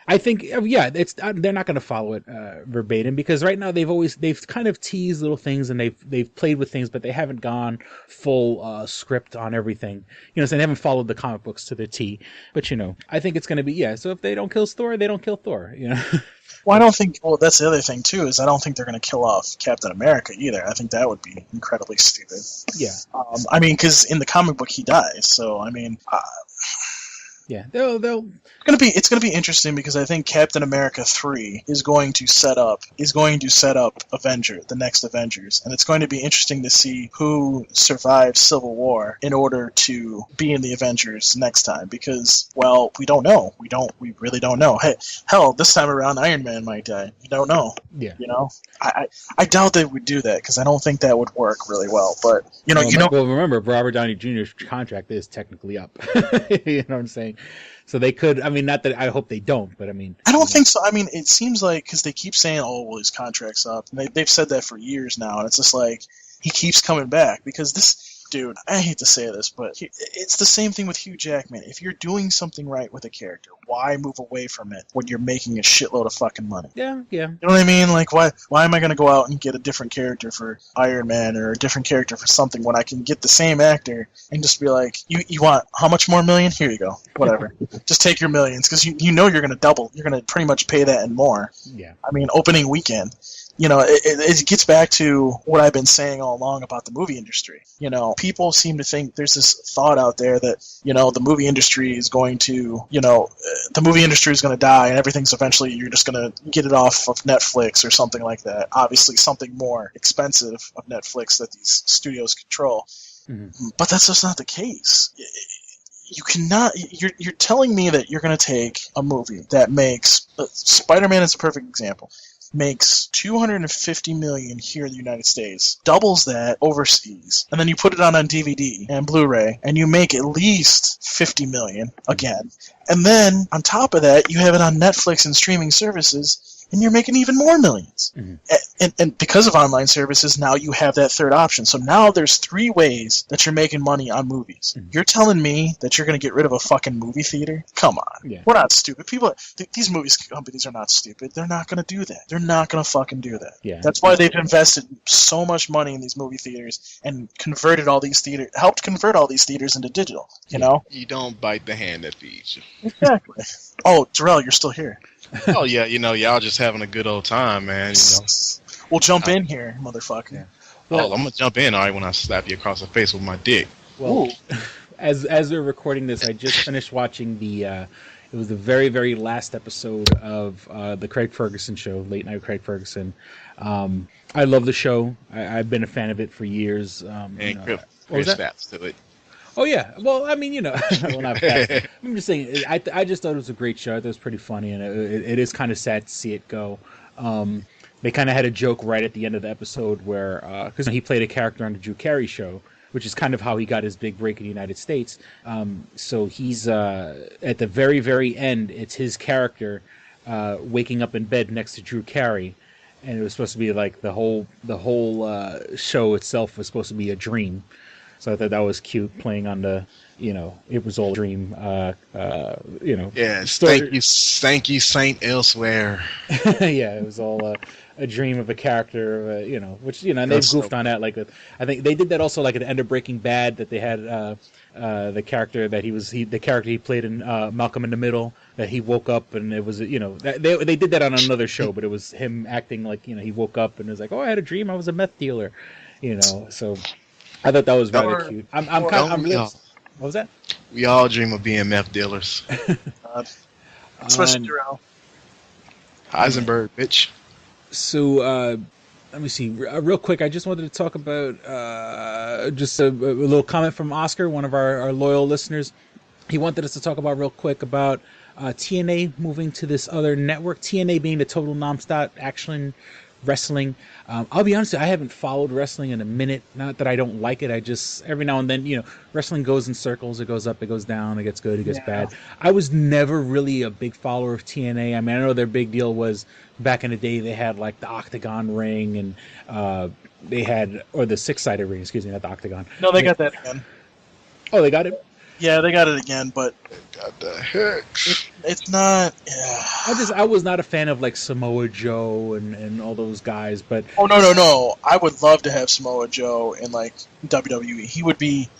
I think they're not going to follow it verbatim, because right now they've kind of teased little things and they've played with things, but they haven't gone full script on everything. So they haven't followed the comic books to the T. But I think it's going to be so if they don't kill Thor, they don't kill Thor. Well, I don't think. Well, that's the other thing too, is I don't think they're going to kill off Captain America either. I think that would be incredibly stupid. Yeah. I mean, because in the comic book he dies, so I mean. Yeah, they'll. It's gonna be interesting, because I think Captain America 3 is going to set up the next Avengers, and it's going to be interesting to see who survives Civil War in order to be in the Avengers next time, because we don't know. We really don't know. Hey, hell, this time around Iron Man might die. You don't know. Yeah. I doubt they would do that, because I don't think that would work really well. But Well, remember, Robert Downey Jr.'s contract is technically up. You know what I'm saying? So they could. I mean, not that I hope they don't, but I mean, I don't think so. I mean, it seems like, because they keep saying, "Oh, well, his contract's up," and they've said that for years now, and it's just like he keeps coming back, because this. Dude, I hate to say this, but it's the same thing with Hugh Jackman. If you're doing something right with a character, why move away from it when you're making a shitload of fucking money? Yeah. You know what I mean? Like, why am I going to go out and get a different character for Iron Man or a different character for something when I can get the same actor and just be like, you want how much more million? Here you go. Whatever. Just take your millions, because you're going to double. You're going to pretty much pay that and more. Yeah. I mean, opening weekend. It gets back to what I've been saying all along about the movie industry. People seem to think there's this thought out there that, the movie industry is going to, the movie industry is going to die and everything's eventually, you're just going to get it off of Netflix or something like that. Obviously, something more expensive of Netflix that these studios control. Mm-hmm. But that's just not the case. You cannot. You're telling me that you're going to take a movie that makes Spider-Man is a perfect example. Makes $250 million here in the United States, doubles that overseas, and then you put it on DVD and Blu-ray, and you make at least $50 million again. And then on top of that, you have it on Netflix and streaming services, and you're making even more millions. Mm-hmm. And because of online services, now you have that third option. So now there's 3 ways that you're making money on movies. Mm-hmm. You're telling me that you're going to get rid of a fucking movie theater? Come on. Yeah. We're not stupid. These movies companies are not stupid. They're not going to do that. They're not going to fucking do that. Yeah. That's why they've invested so much money in these movie theaters and helped convert all these theaters into digital, you know? You don't bite the hand that feeds you. Exactly. Oh, Darrell, you're still here. Oh, yeah, y'all just having a good old time, man. We'll jump in here, motherfucker. Yeah. Well, I'm going to jump in, all right, when I slap you across the face with my dick. Well, as we're recording this, I just finished watching it was the very, very last episode of the Craig Ferguson show, Late Night Craig Ferguson. I love the show. I've been a fan of it for years. And Chris Stapps to it. Oh yeah, well, I mean, well, not fast. I'm just saying, I just thought it was a great show. I thought it was pretty funny, and it is kind of sad to see it go. They kind of had a joke right at the end of the episode where, because he played a character on the Drew Carey show, which is kind of how he got his big break in the United States. So he's at the very, very end, it's his character waking up in bed next to Drew Carey, and it was supposed to be like the whole show itself was supposed to be a dream. So I thought that was cute, playing on the, it was all a dream, Yes, story. Thank you, Saint Elsewhere. Yeah, it was all a dream of a character, which, and they've goofed on that. Like, I think they did that also, like at the end of Breaking Bad, that they had the character that the character he played in Malcolm in the Middle, that he woke up and it was, they did that on another show, but it was him acting like, he woke up and it was like, oh, I had a dream, I was a meth dealer, so... I thought that was rather cute. What was that? We all dream of being meth dealers. Especially Darrell. Heisenberg, bitch. So, let me see. Real quick, I just wanted to talk about just a little comment from Oscar, one of our loyal listeners. He wanted us to talk about real quick about TNA moving to this other network. TNA being the Total Nonstop Action Wrestling. I'll be honest with you, I haven't followed wrestling in a minute. Not that I don't like it. I just, every now and then, wrestling goes in circles. It goes up, it goes down, it gets good, it gets bad. I was never really a big follower of TNA. I mean, I know their big deal was back in the day they had like the Octagon ring and they had, or the 6-sided ring, excuse me, not the Octagon. No, they got that again. Oh, they got it? Yeah, they got it again, but Got the hex. it's not. Yeah. I was not a fan of like Samoa Joe and all those guys, but Oh no! I would love to have Samoa Joe in like WWE. He would be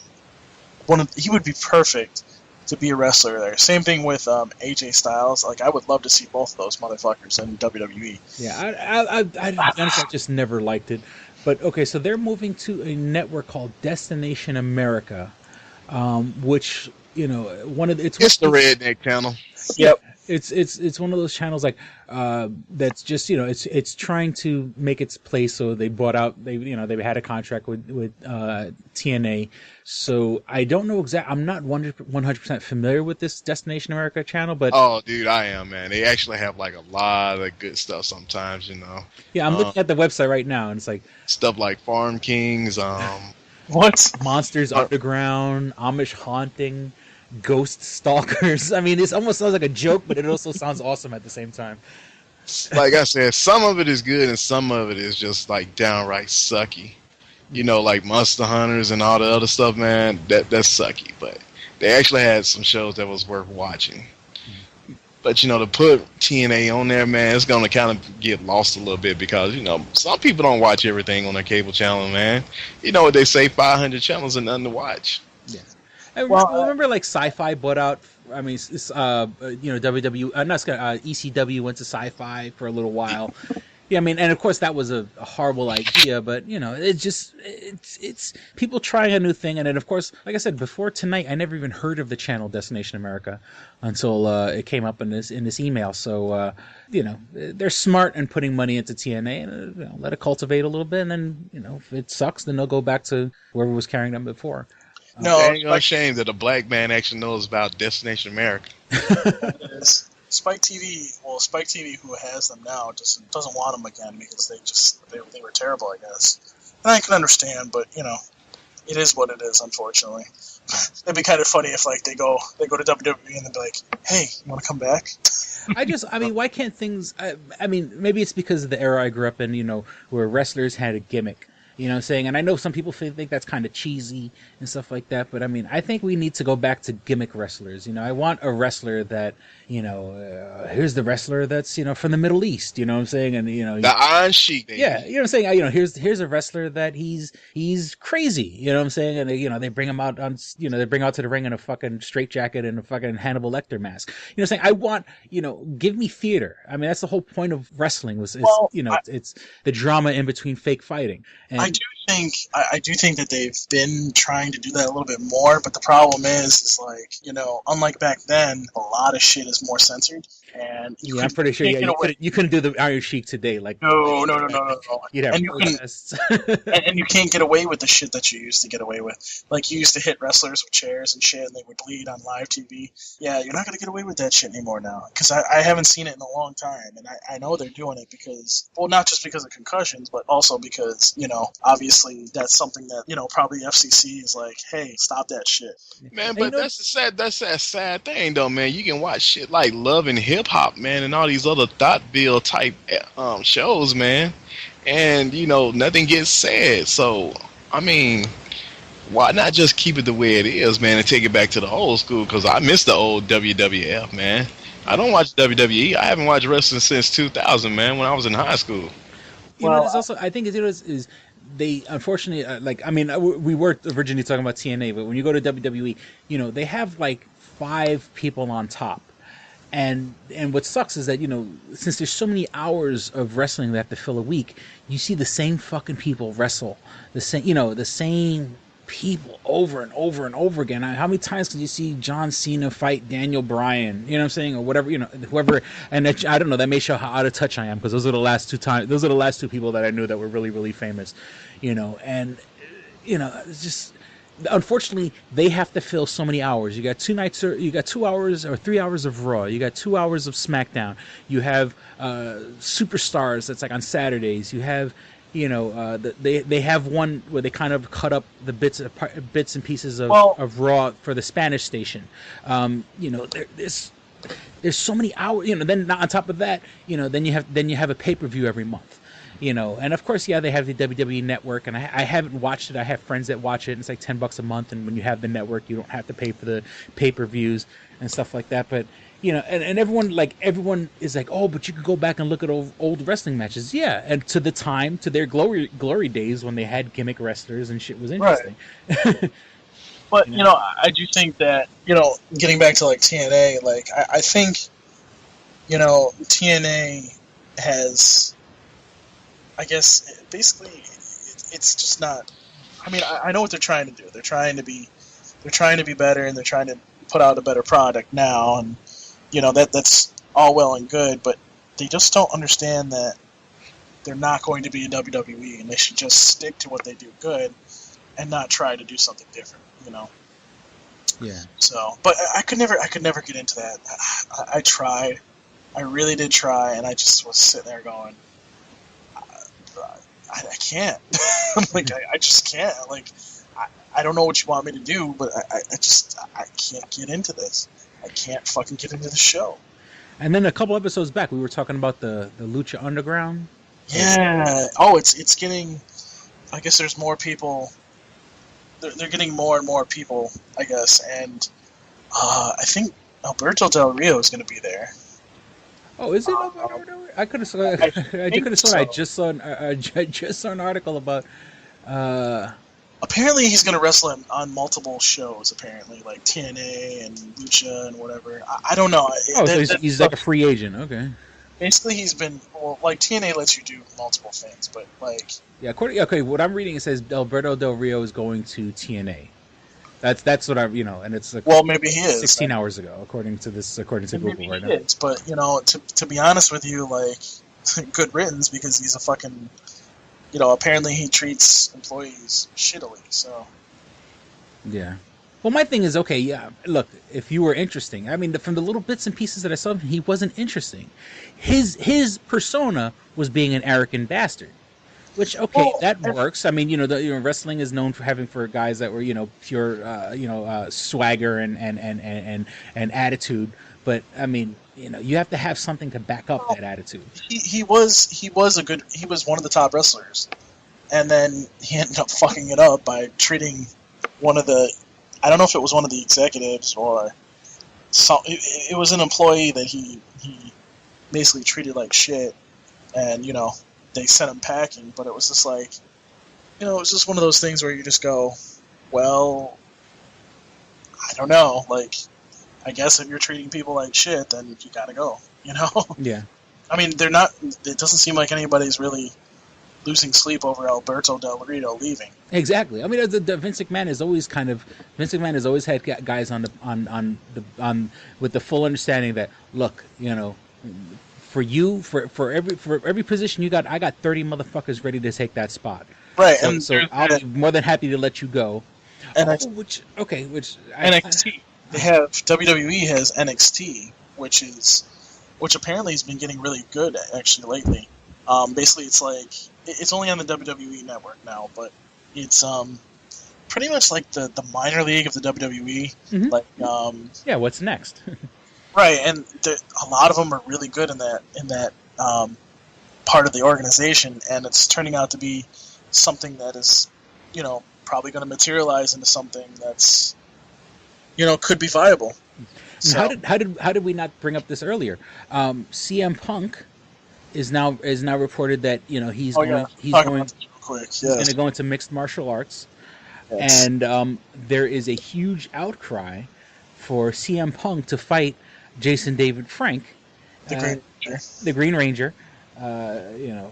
he would be perfect to be a wrestler there. Same thing with AJ Styles. Like I would love to see both of those motherfuckers in WWE. yeah, I honestly just never liked it. But okay, so they're moving to a network called Destination America, which it's It's the redneck channel. Yep. It's one of those channels like that's just it's trying to make its place. So they bought out they had a contract with TNA. So I don't know I'm not 100% familiar with this Destination America channel, but Oh, dude, I am, man. They actually have like a lot of good stuff sometimes, yeah, I'm looking at the website right now and it's like stuff like Farm Kings. What? Monsters Underground, Amish Haunting, Ghost Stalkers. I mean, it almost sounds like a joke, but it also sounds awesome at the same time. Like I said, some of it is good and some of it is just like downright sucky. Like Monster Hunters and all the other stuff, man. That's sucky, but they actually had some shows that was worth watching. But to put TNA on there, man, it's gonna kind of get lost a little bit because some people don't watch everything on their cable channel, man. You know what they say, 500 channels and nothing to watch. Yeah. Remember like Sci-Fi bought out. I mean, WWE. ECW went to Sci-Fi for a little while. Yeah, I mean, and of course that was a horrible idea, but it's people trying a new thing, and then of course, like I said before tonight, I never even heard of the channel Destination America until it came up in this email. So they're smart in putting money into TNA, and let it cultivate a little bit, and then if it sucks, then they'll go back to whoever was carrying them before. No, ain't no shame that a black man actually knows about Destination America. it is. Spike TV, who has them now, just doesn't want them again because they were terrible, I guess. And I can understand, but it is what it is, unfortunately. It'd be kind of funny if like they go to WWE and they'd be like, "Hey, you want to come back?" I mean, why can't things? I mean, maybe it's because of the era I grew up in, where wrestlers had a gimmick. You know what I'm saying? And I know some people think that's kind of cheesy and stuff like that, but I mean, I think we need to go back to gimmick wrestlers. I want a wrestler that, here's the wrestler that's, from the Middle East, you know what I'm saying? And, the Iron Sheik. Yeah, you know what I'm saying? Here's a wrestler that he's crazy, you know what I'm saying? And, they bring him out on, they bring out to the ring in a fucking straitjacket and a fucking Hannibal Lecter mask. You know what I'm saying? I want, give me theater. I mean, that's the whole point of wrestling it's the drama in between fake fighting. And I do think that they've been trying to do that a little bit more, but the problem is like, unlike back then, a lot of shit is more censored. And I'm pretty sure you couldn't do the Iron Sheik today. Like no. You'd have and you can't get away with the shit that you used to get away with. Like you used to hit wrestlers with chairs and shit, and they would bleed on live TV. Yeah, you're not gonna get away with that shit anymore now because I haven't seen it in a long time, and I know they're doing it because, well, not just because of concussions, but also because obviously that's something that probably FCC is like, hey, stop that shit, man. But that's a sad thing though, man. You can watch shit like Love and Hip Hop, man, and all these other Thoughtbill type shows, man, and nothing gets said. So I mean, why not just keep it the way it is, man, and take it back to the old school? Because I miss the old WWF, man. I don't watch WWE. I haven't watched wrestling since 2000, man, when I was in high school. There's also, I think is they unfortunately we were originally talking about TNA, but when you go to WWE, they have like 5 people on top. And what sucks is that, since there's so many hours of wrestling they have to fill a week, you see the same fucking people wrestle. The same people over and over and over again. How many times can you see John Cena fight Daniel Bryan? You know what I'm saying, or whatever. You know, whoever. And I don't know. That may show how out of touch I am, because those are the last two times. Those are the last two people that I knew that were really, really famous. You know, and you know, it's just. Unfortunately, they have to fill so many hours. You got 2 nights, or you got 2 hours or 3 hours of Raw. You got 2 hours of SmackDown. You have Superstars that's like on Saturdays. You have, you know, they have one where they kind of cut up the bits and pieces of Raw for the Spanish station. You know, there's so many hours. You know, then on top of that, you know, then you have a pay-per-view every month. You know, and of course, yeah, they have the WWE Network, and I haven't watched it. I have friends that watch it, and it's like $10 a month. And when you have the network, you don't have to pay for the pay-per-views and stuff like that. But you know, and everyone is like, oh, but you could go back and look at old wrestling matches, yeah, and to their glory days when they had gimmick wrestlers and shit was interesting. Right. But you know, I do think that, you know, getting back to like TNA, like I think, you know, TNA has. I guess basically it's just not. I mean, I know what they're trying to do. They're trying to be better, and they're trying to put out a better product now, and you know that's all well and good. But they just don't understand that they're not going to be a WWE, and they should just stick to what they do good, and not try to do something different. You know. Yeah. So, but I could never get into that. I tried. I really did try, and I just was sitting there going. I can't. Like, I just can't. Like, I don't know what you want me to do, but I can't get into this. I can't fucking get into the show. And then a couple episodes back, we were talking about the Lucha Underground. Yeah. Oh, it's getting. I guess there's more people. They're getting more and more people, I guess, and I think Alberto Del Rio is going to be there. Oh, is it? I could have sworn I just saw an article about. Apparently, he's going to wrestle on multiple shows. Apparently, like TNA and Lucha and whatever. I don't know. Oh, so he's like a free agent. Okay. Basically, he's been like TNA lets you do multiple things, but like. Yeah. Okay. What I'm reading, it says Alberto Del Rio is going to TNA. That's what I'm, you know, and it's like, well, maybe he is 16 hours ago, according to Google right now. Is, but you know, to be honest with you, like, good riddance, because he's a fucking, you know, apparently he treats employees shittily. So. Yeah. Well, my thing is, okay, yeah. Look, if you were interesting, I mean, from the little bits and pieces that I saw, he wasn't interesting. His persona was being an arrogant bastard. Which, okay, that works. I mean, you know, wrestling is known for guys that were, you know, pure, swagger and attitude. But I mean, you know, you have to have something to back up that attitude. He was one of the top wrestlers, and then he ended up fucking it up by treating one of the, I don't know if it was one of the executives or it was an employee that he basically treated like shit, and you know. They sent him packing, but it was just like, you know, it was just one of those things where you just go, well, I don't know. Like, I guess if you're treating people like shit, then you gotta go, you know? Yeah. I mean, they're not, it doesn't seem like anybody's really losing sleep over Alberto Del Rio leaving. Exactly. I mean, the Vince McMahon has always had guys on with the full understanding that, look, you know, for every position you got, I got 30 motherfuckers ready to take that spot. Right, so I'll be more than happy to let you go. NXT. They have WWE has NXT, which apparently has been getting really good actually lately. Basically, it's like it's only on the WWE network now, but it's pretty much like the minor league of the WWE. Mm-hmm. Like yeah, what's next? Right, and a lot of them are really good in that part of the organization, and it's turning out to be something that is, you know, probably going to materialize into something that's, you know, could be viable. So. How did we not bring up this earlier? CM Punk is now reported that, you know, he's going to go into mixed martial arts, yes. And there is a huge outcry for CM Punk to fight Jason David Frank, the Green Ranger, you know,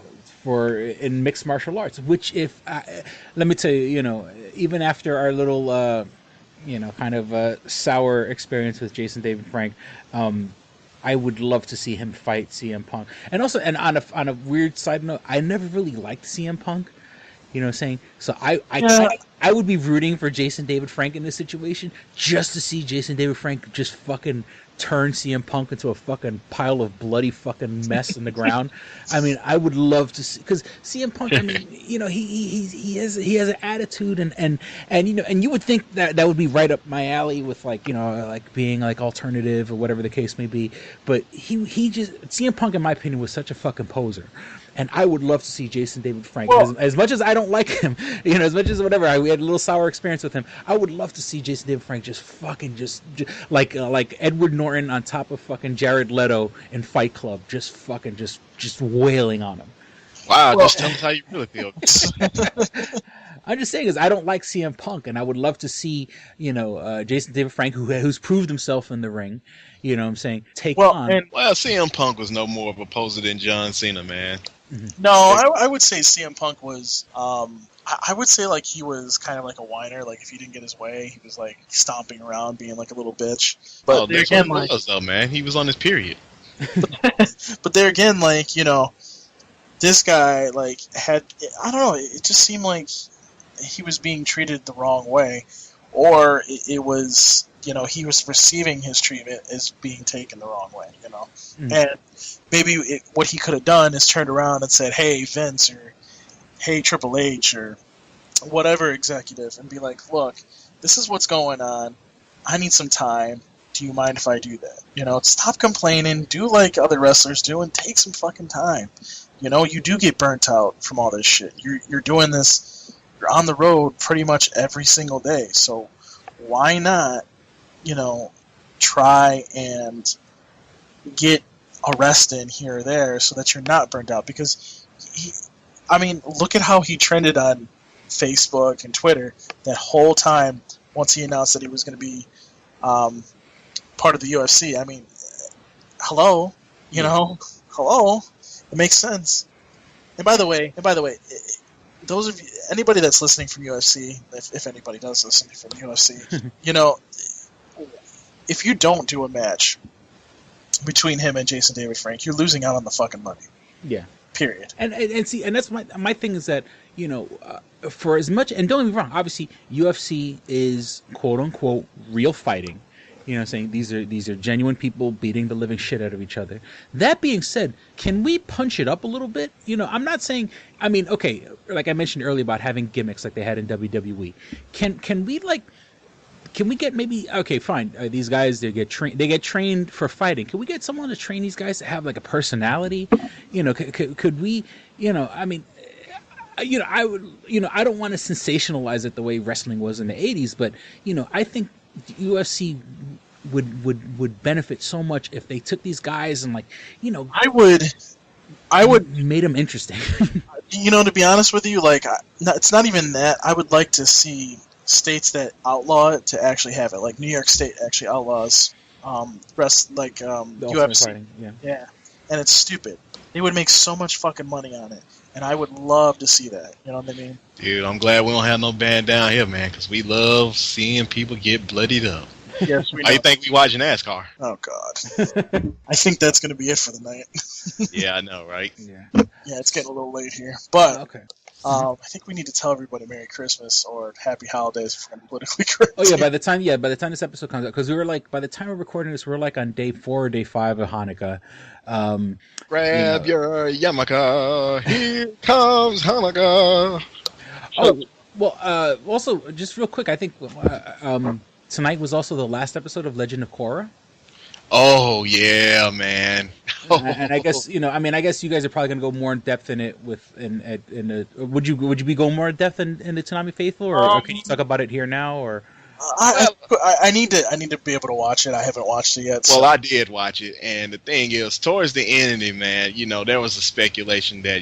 in mixed martial arts. Which, if let me tell you, even after our little kind of sour experience with Jason David Frank, I would love to see him fight CM Punk. And also, and on a weird side note, I never really liked CM Punk. You know what I'm saying? So I would be rooting for Jason David Frank in this situation just to see Jason David Frank just fucking turn CM Punk into a fucking pile of bloody fucking mess in the ground. I mean, I would love to see, because CM Punk, I mean, he has an attitude and you would think that would be right up my alley with like being like alternative or whatever the case may be. But he just, CM Punk in my opinion was such a fucking poser. And I would love to see Jason David Frank. As much as I don't like him, as much as whatever, we had a little sour experience with him. I would love to see Jason David Frank just fucking just like Edward Norton on top of fucking Jared Leto in Fight Club, just fucking just wailing on him. Wow, just tell us how you really feel. I'm just saying, is I don't like CM Punk, and I would love to see Jason David Frank, who's proved himself in the ring. You know what I'm saying? CM Punk was no more of a poser than John Cena, man. Mm-hmm. No, I would say CM Punk was. I would say like he was kind of like a whiner. Like if he didn't get his way, he was like stomping around, being like a little bitch. But there again, what he was though, man. He was on his period. But there again, like this guy like had. I don't know. It just seemed like he was being treated the wrong way, or it was. He was receiving his treatment as being taken the wrong way, Mm-hmm. And maybe what he could have done is turned around and said, hey, Vince, or hey, Triple H, or whatever executive, and be like, look, this is what's going on. I need some time. Do you mind if I do that? Stop complaining. Do like other wrestlers do and take some fucking time. You do get burnt out from all this shit. You're doing this. You're on the road pretty much every single day. So why not try and get a rest in here or there so that you're not burned out. Because, look at how he trended on Facebook and Twitter that whole time once he announced that he was going to be part of the UFC. I mean, hello, hello, it makes sense. And by the way, those of you, anybody that's listening from UFC, if anybody does listen from UFC, if you don't do a match between him and Jason David Frank, you're losing out on the fucking money. Yeah. Period. And that's my thing is that for as much, and don't get me wrong, obviously UFC is quote unquote real fighting. You know what I'm saying? These are genuine people beating the living shit out of each other. That being said, can we punch it up a little bit? I'm not saying, okay, like I mentioned earlier about having gimmicks like they had in WWE. Can we get maybe, okay, fine, these guys, they get trained for fighting. Can we get someone to train these guys to have like a personality? Could we, I would, I don't want to sensationalize it the way wrestling was in the 80s, but, I think UFC would benefit so much if they took these guys and I would made them interesting. To be honest with you, it's not even that. I would like to see states that outlaw it to actually have it. Like New York State actually outlaws UFC. Fighting, yeah, and it's stupid. They would make so much fucking money on it, and I would love to see that. You know what I mean? Dude, I'm glad we don't have no band down here, man, because we love seeing people get bloodied up. Yes, we know. How you think we watching NASCAR? Oh God, I think that's going to be it for the night. Yeah, I know, right? Yeah, it's getting a little late here, but okay. I think we need to tell everybody Merry Christmas or Happy Holidays if we're going to politically correct. Oh yeah, by the time this episode comes out, because by the time we're recording this, we're like on day 4 or day 5 of Hanukkah. Grab your yarmulke, here comes Hanukkah. Oh well, also just real quick, I think tonight was also the last episode of Legend of Korra. Oh yeah, man. And I guess I guess you guys are probably gonna go more in depth in it would you be going more in depth in the Toonami Faithful, or can you talk about it here now, or? I need to be able to watch it. I haven't watched it yet. Well, I did watch it, and the thing is, towards the end of it, man, there was a speculation that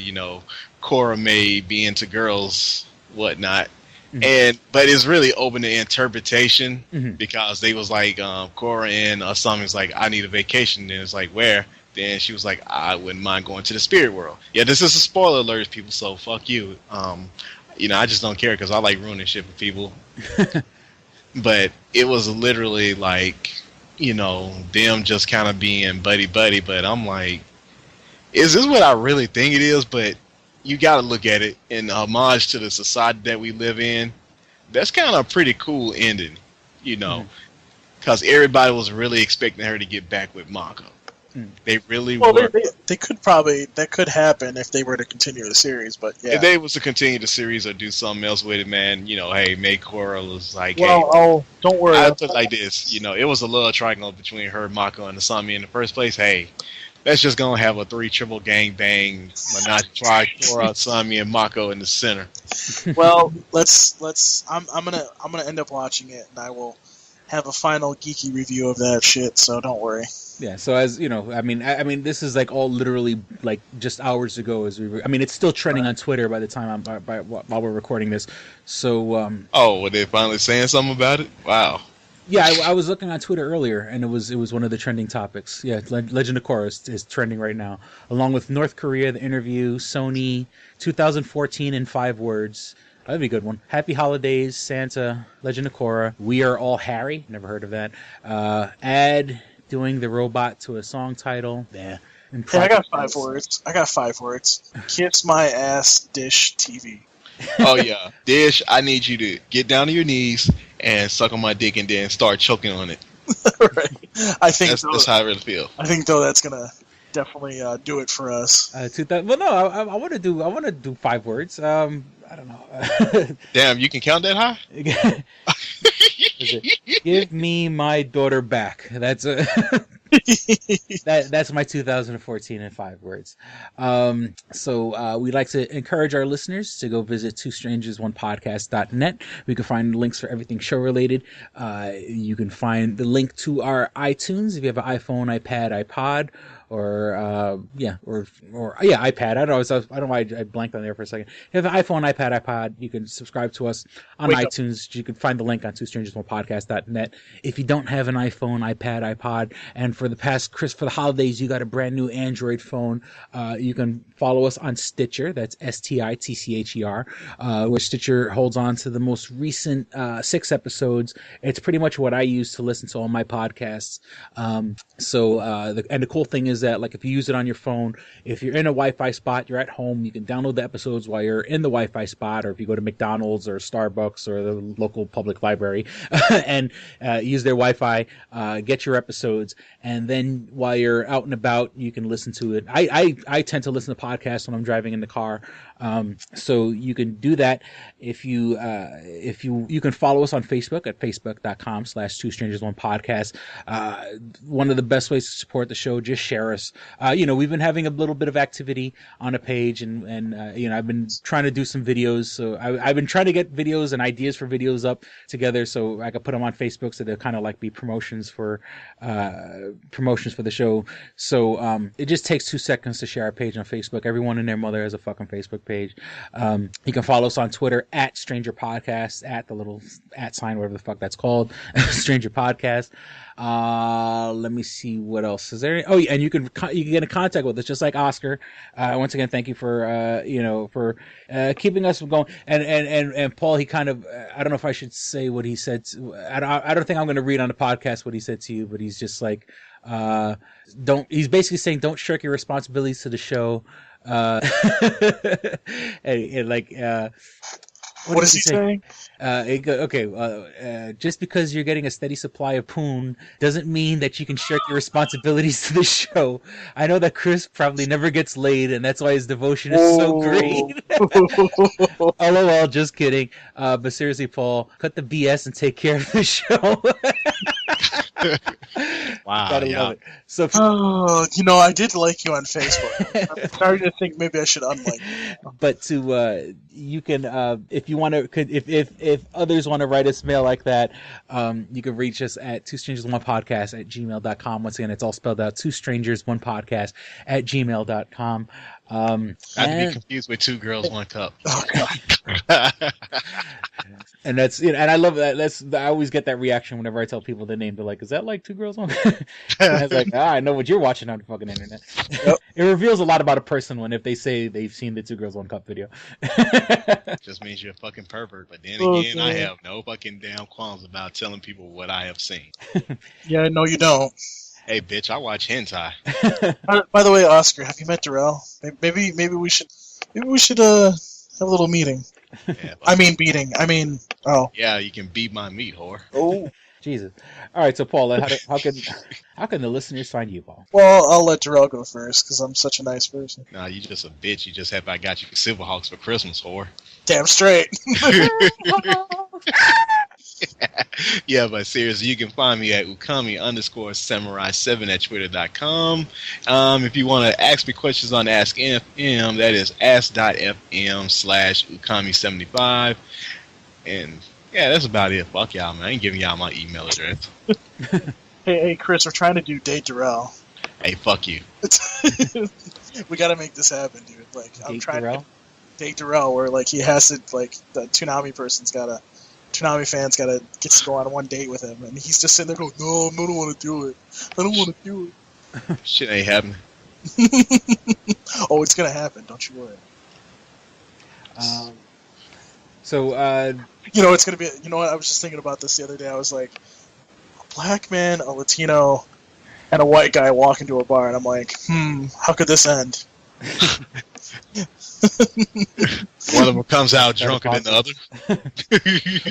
Korra may be into girls, whatnot. Mm-hmm. But it's really open to interpretation, because they was like Korra and Asami's like, I need a vacation, and it's like, where? then she was like, I wouldn't mind going to the spirit world. Yeah, this is a spoiler alert, people, so fuck you. I just don't care because I like ruining shit for people. But it was literally like, them just kind of being buddy-buddy, but I'm like, is this what I really think it is? But you got to look at it in homage to the society that we live in. That's kind of a pretty cool ending, because everybody was really expecting her to get back with Mako. They really were. They could probably, that could happen if they were to continue the series, but yeah. If they was to continue the series or do something else with it, man, hey, May Korra was like, well, don't worry. I put it like this, it was a love triangle between her, Mako, and Asami in the first place. Hey, let's just gonna have a 3 triple gang bang, Menage Try, Korra, Asami, and Mako in the center. Well, I'm gonna end up watching it, and I will have a final geeky review of that shit. So don't worry. Yeah. So as you know, I mean, this is like all literally like just hours ago. It's still trending on Twitter by the time while we're recording this. So. Were they finally saying something about it? Wow. Yeah, I was looking on Twitter earlier, and it was one of the trending topics. Yeah, Legend of Korra is trending right now, along with North Korea, The Interview, Sony, 2014 in 5 words. That'd be a good one. Happy Holidays, Santa, Legend of Korra, We Are All Harry. Never heard of that. Ad doing the robot to a song title. Yeah. I got 5 words. Kiss my ass, Dish TV. Oh yeah, Dish. I need you to get down to your knees and suck on my dick and then start choking on it. Right. I think that's how I really feel. I think though that's gonna definitely do it for us. I want to do 5 words. I don't know. Damn, you can count that high? Give me my daughter back. That's that's my 2014 in 5 words. So we'd like to encourage our listeners to go visit twostrangersonePodcast.net. We can find links for everything show related. You can find the link to our iTunes if you have an iPhone, iPad, iPod, or iPad. I don't know why I blanked on there for a second. If you have an iPhone, iPad, iPod, you can subscribe to us on iTunes. You can find the link on twostrangersonepodcast.net. If you don't have an iPhone, iPad, iPod, and for the holidays, you got a brand new Android phone, you can follow us on Stitcher. That's STITCHER, where Stitcher holds on to the most recent 6 episodes. It's pretty much what I use to listen to all my podcasts. And the cool thing is that, like, if you use it on your phone, if you're in a Wi-Fi spot, you're at home, you can download the episodes while you're in the Wi-Fi spot, or if you go to McDonald's or Starbucks or the local public library and use their Wi-Fi, get your episodes, and then while you're out and about, you can listen to it. I tend to listen to podcasts when I'm driving in the car, so you can do that. If you can follow us on Facebook at facebook.com/twostrangersonepodcast. One of the best ways to support the show, just share us. We've been having a little bit of activity on a page, and I've been trying to do some videos. So I've been trying to get videos and ideas for videos up together so I could put them on Facebook, so they'll kind of like be promotions for the show. So it just takes 2 seconds to share our page on Facebook. Everyone and their mother has a fucking Facebook page. You can follow us on Twitter at Stranger Podcast, at the little @ whatever the fuck that's called, Stranger Podcast. Let me see what else is there. Oh yeah, and you can get in contact with us just like Oscar. Once again, thank you for keeping us going. And Paul, he kind of, I don't know if I should say what he said. I don't think I'm going to read on the podcast what he said to you, but he's just like, he's basically saying don't shirk your responsibilities to the show. What is he saying? Just because you're getting a steady supply of poon doesn't mean that you can shirk your responsibilities to the show. I know that Chris probably never gets laid, and that's why his devotion is so great. LOL, just kidding. But seriously, Paul, cut the BS and take care of the show. Wow. Gotta love it. So, I did like you on Facebook. I'm starting to think maybe I should unlike you. But you can, if you want to, if others want to write us mail like that, you can reach us at twostrangersonepodcast@gmail.com. Once again, it's all spelled out, twostrangersonepodcast@gmail.com. Not to be confused with Two Girls, One Cup. Oh God. And that's, you know, and I love that. I always get that reaction whenever I tell people the name. They're like, "Is that like Two Girls One?" And I was like, I know what you're watching on the fucking internet. Yep. It reveals a lot about a person if they say they've seen the Two Girls One Cup video. Just means you're a fucking pervert. But then Oh, again, I God. have no fucking damn qualms about telling people what I have seen. Yeah, no, you don't. Hey, bitch, I watch hentai. By the way, Oscar, have you met Darrell? Maybe we should have a little meeting. Yeah, I mean, beating. I mean, oh. yeah, you can beat my meat, whore. Oh. Jesus. All right, so Paul, how can the listeners find you, Paul? Well, I'll let Darrell go first because I'm such a nice person. Nah, you just a bitch. You just have I got you Silverhawks for Christmas, whore. Damn straight. Yeah, but seriously, you can find me at ukami_samurai7 at twitter.com. If you want to ask me questions on Ask FM, that is ask.fm/ukami75. And yeah, that's about it. Fuck y'all, man. I ain't giving y'all my email address. Hey, Chris, we're trying to do Date Darrell. Hey, fuck you. We got to make this happen, dude. Like, I'm Date trying Darrell? to Date Darrell, where like he has to, like, the Toonami fan's gotta get to go on one date with him, and he's just sitting there going, "No, I don't want to do it. I don't want to do it." Shit ain't happening. Oh, it's gonna happen. Don't you worry. So, You know, it's gonna be. You know what? I was just thinking about this the other day. I was like, a black man, a Latino, and a white guy walk into a bar, and I'm like, how could this end? One of them comes out drunker than the other.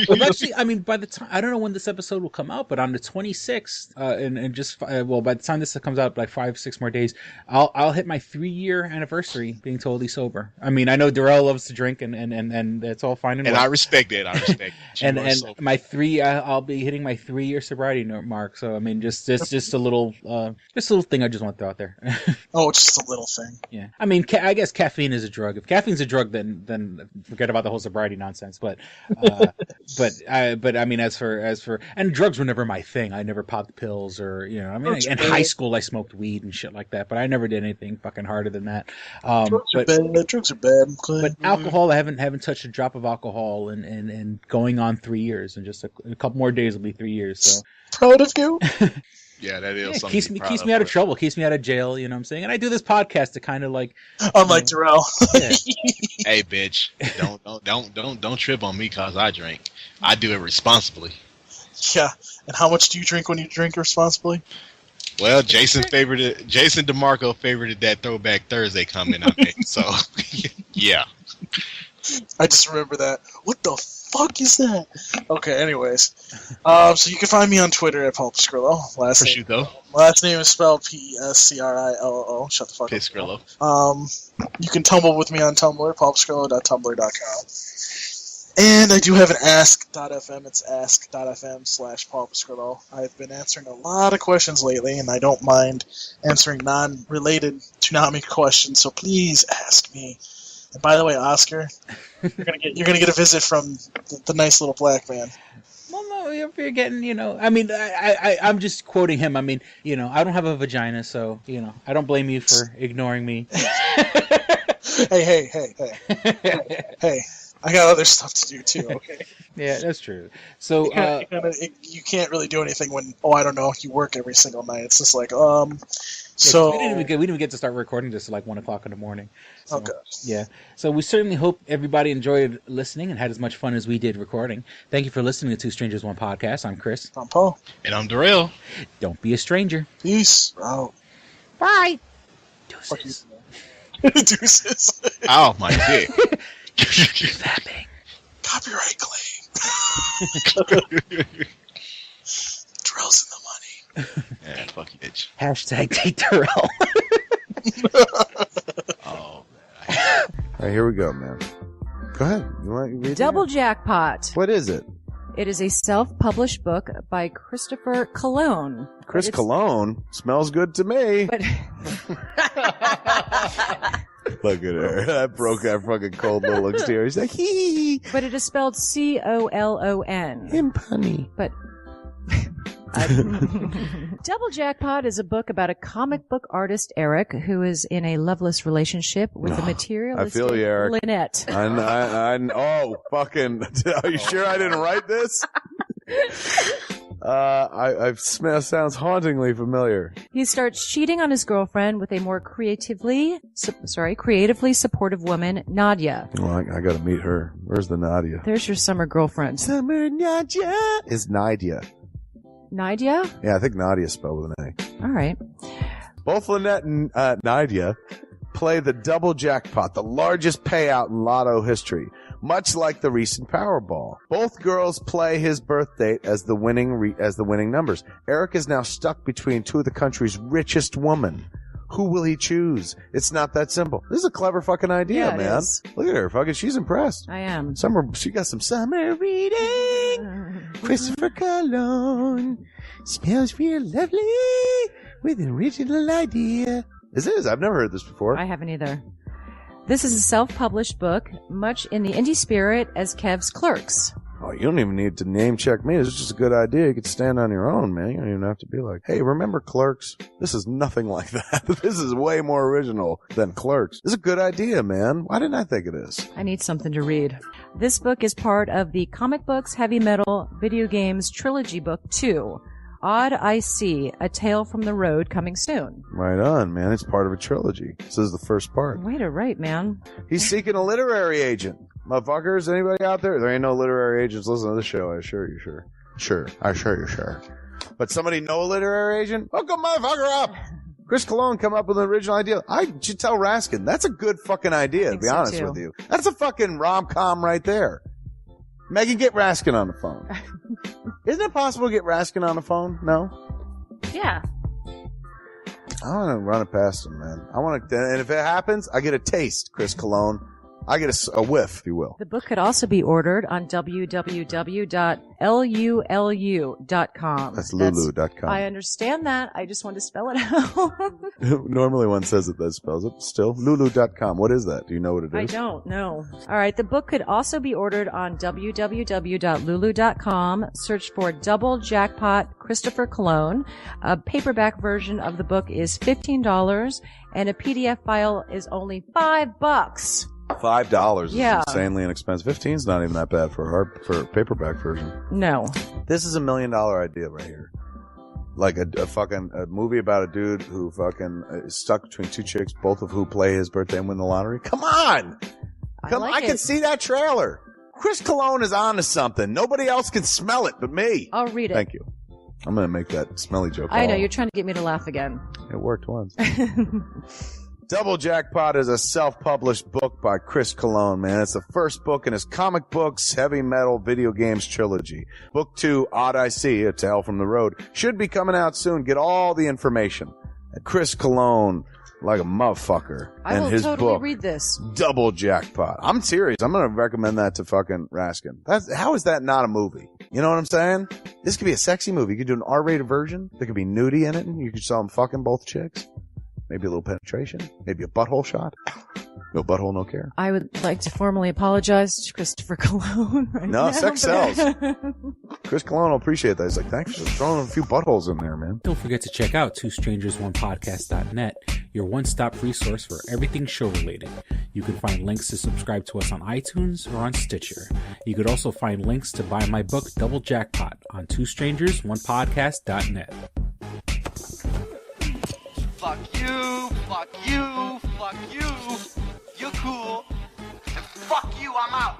well, actually, I mean, by the time, I don't know when this episode will come out, but on the 26th, and just by the time this comes out, like 5-6 more days, I'll hit my 3-year anniversary being totally sober. I mean, I know Darrell loves to drink, and that's all fine and well. And I respect that. And my I'll be hitting my 3-year sobriety mark. So I mean, just a little thing I just want to throw out there. Oh, it's just a little thing. Yeah, I mean, I guess caffeine is a drug. If caffeine's a drug, then forget about the whole sobriety nonsense. But I mean, as for and drugs were never my thing. I never popped pills or I mean, in high school I smoked weed and shit like that. But I never did anything fucking harder than that. Drugs are bad. Drugs are bad. But alcohol, I haven't touched a drop of alcohol in going on 3 years, and just a couple more days will be 3 years. So proud of you. Yeah, that is something. Keeps me out of trouble, keeps me out of jail. You know what I'm saying? And I do this podcast to kind of like, unlike Darrell. Yeah. Hey, bitch! Don't trip on me cause I drink. I do it responsibly. Yeah. And how much do you drink when you drink responsibly? Well, Jason DeMarco favorited that Throwback Thursday comment I made. So, yeah. I just remember that. What the fuck is that? Okay, anyways. So you can find me on Twitter at Pulpskrillo. Last name is spelled P-E-S-C-R-I-L-O. Shut the fuck up. Skrillo. You can tumble with me on Tumblr, pulpskrillo.tumblr.com. And I do have an ask.fm. It's ask.fm/Pulpskrillo. I've been answering a lot of questions lately, and I don't mind answering non-related Toonami questions, so please ask me. And by the way, Oscar, you're gonna get a visit from the nice little black man. Well, no, you're getting, I mean, I'm just quoting him. I mean, I don't have a vagina, so, I don't blame you for ignoring me. Hey. I got other stuff to do too, okay? Yeah, that's true. So you can't really do anything when, I don't know, you work every single night. It's just like, so we didn't even get to start recording just like 1:00 in the morning. So, okay. Yeah. So we certainly hope everybody enjoyed listening and had as much fun as we did recording. Thank you for listening to Two Strangers One Podcast. I'm Chris. I'm Paul. And I'm Darrell. Don't be a stranger. Peace out. Bye. Deuces. Deuces. Oh my dick. Fapping. Copyright claim. Darrell's in the money. Yeah, fuck you, bitch. Hashtag Date Darrell. Oh. All right, here we go, man. Go ahead. You want to read Double it? Jackpot. What is it? It is a self-published book by Christopher Cologne. Chris Cologne smells good to me. But look at her. That broke that fucking cold little exterior. He's like, hee. But it is spelled C-O-L-O-N. Him punny. But Double Jackpot is a book about a comic book artist, Eric, who is in a loveless relationship with a materialistic I feel you, Eric. Lynette. Oh, fucking. Are you sure I didn't write this? Sounds hauntingly familiar. He starts cheating on his girlfriend with a more creatively supportive woman, Nadia. Well, I gotta meet her. Where's the Nadia? There's your summer girlfriend. Summer Nadia is Nadia. Nadia? Yeah, I think Nadia spelled with an A. All right. Both Lynette and Nadia play the double jackpot, the largest payout in lotto history, much like the recent Powerball. Both girls play his birth date as the winning numbers. Eric is now stuck between two of the country's richest women. Who will he choose? It's not that simple. This is a clever fucking idea, Yeah, it man. is. Look at her, fucking. She's impressed. I am. She got some summer reading. Christopher Cologne smells real lovely with an original idea. This is. I've never heard this before. I haven't either. This is a self-published book, much in the indie spirit as Kev's Clerks. Oh, you don't even need to name check me. This is just a good idea. You could stand on your own, man. You don't even have to be like, hey, remember Clerks? This is nothing like that. This is way more original than Clerks. This is a good idea, man. Why didn't I think of this? I need something to read. This book is part of the Comic Books, Heavy Metal, Video Games Trilogy Book 2. Odd I See, A Tale from the Road, coming soon. Right on, man. It's part of a trilogy. This is the first part. Way to write, man. He's seeking a literary agent. Motherfuckers, anybody out there? There ain't no literary agents listening to this show, I assure you, sure. Sure. I assure you, sure. But somebody know a literary agent? Hook a motherfucker up! Chris Cologne come up with an original idea. I should tell Raskin, that's a good fucking idea, to be honest with you. That's a fucking rom-com right there. Megan, get Raskin on the phone. Isn't it possible to get Raskin on the phone? No? Yeah. I want to run it past him, man. I want to, and if it happens, I get a taste, Chris Cologne. I get a whiff, if you will. The book could also be ordered on www.lulu.com. That's lulu.com. I understand that. I just want to spell it out. Normally one says it, that spells it. Still, lulu.com. What is that? Do you know what it is? I don't know. All right. The book could also be ordered on www.lulu.com. Search for Double Jackpot Christopher Cologne. A paperback version of the book is $15 and a PDF file is only $5. $5 is Yeah. insanely inexpensive. 15's not even that bad for a paperback version. No. This is $1 million idea right here. Like a movie about a dude who fucking is stuck between two chicks, both of who play his birthday and win the lottery. Come on! I can see that trailer. Chris Cologne is on to something. Nobody else can smell it but me. I'll read it. Thank you. I'm going to make that smelly joke. I know. You're trying to get me to laugh again. It worked once. Double Jackpot is a self-published book by Chris Cologne, man. It's the first book in his comic books, heavy metal, video games trilogy. Book 2, Odd I See, A Tale from the Road, should be coming out soon. Get all the information at Chris Cologne, like a motherfucker. I will his totally book, read this. Double Jackpot. I'm serious. I'm going to recommend that to fucking Raskin. How is that not a movie? You know what I'm saying? This could be a sexy movie. You could do an R-rated version. There could be nudie in it, and you could saw them fucking both chicks. Maybe a little penetration. Maybe a butthole shot. No butthole, no care. I would like to formally apologize to Christopher Cologne. No, sex sells. Chris Cologne will appreciate that. He's like, thanks for throwing a few buttholes in there, man. Don't forget to check out twostrangersonepodcast.net, your one-stop resource for everything show-related. You can find links to subscribe to us on iTunes or on Stitcher. You could also find links to buy my book, Double Jackpot, on twostrangersonepodcast.net. Fuck you, fuck you, fuck you. You're cool. And fuck you, I'm out.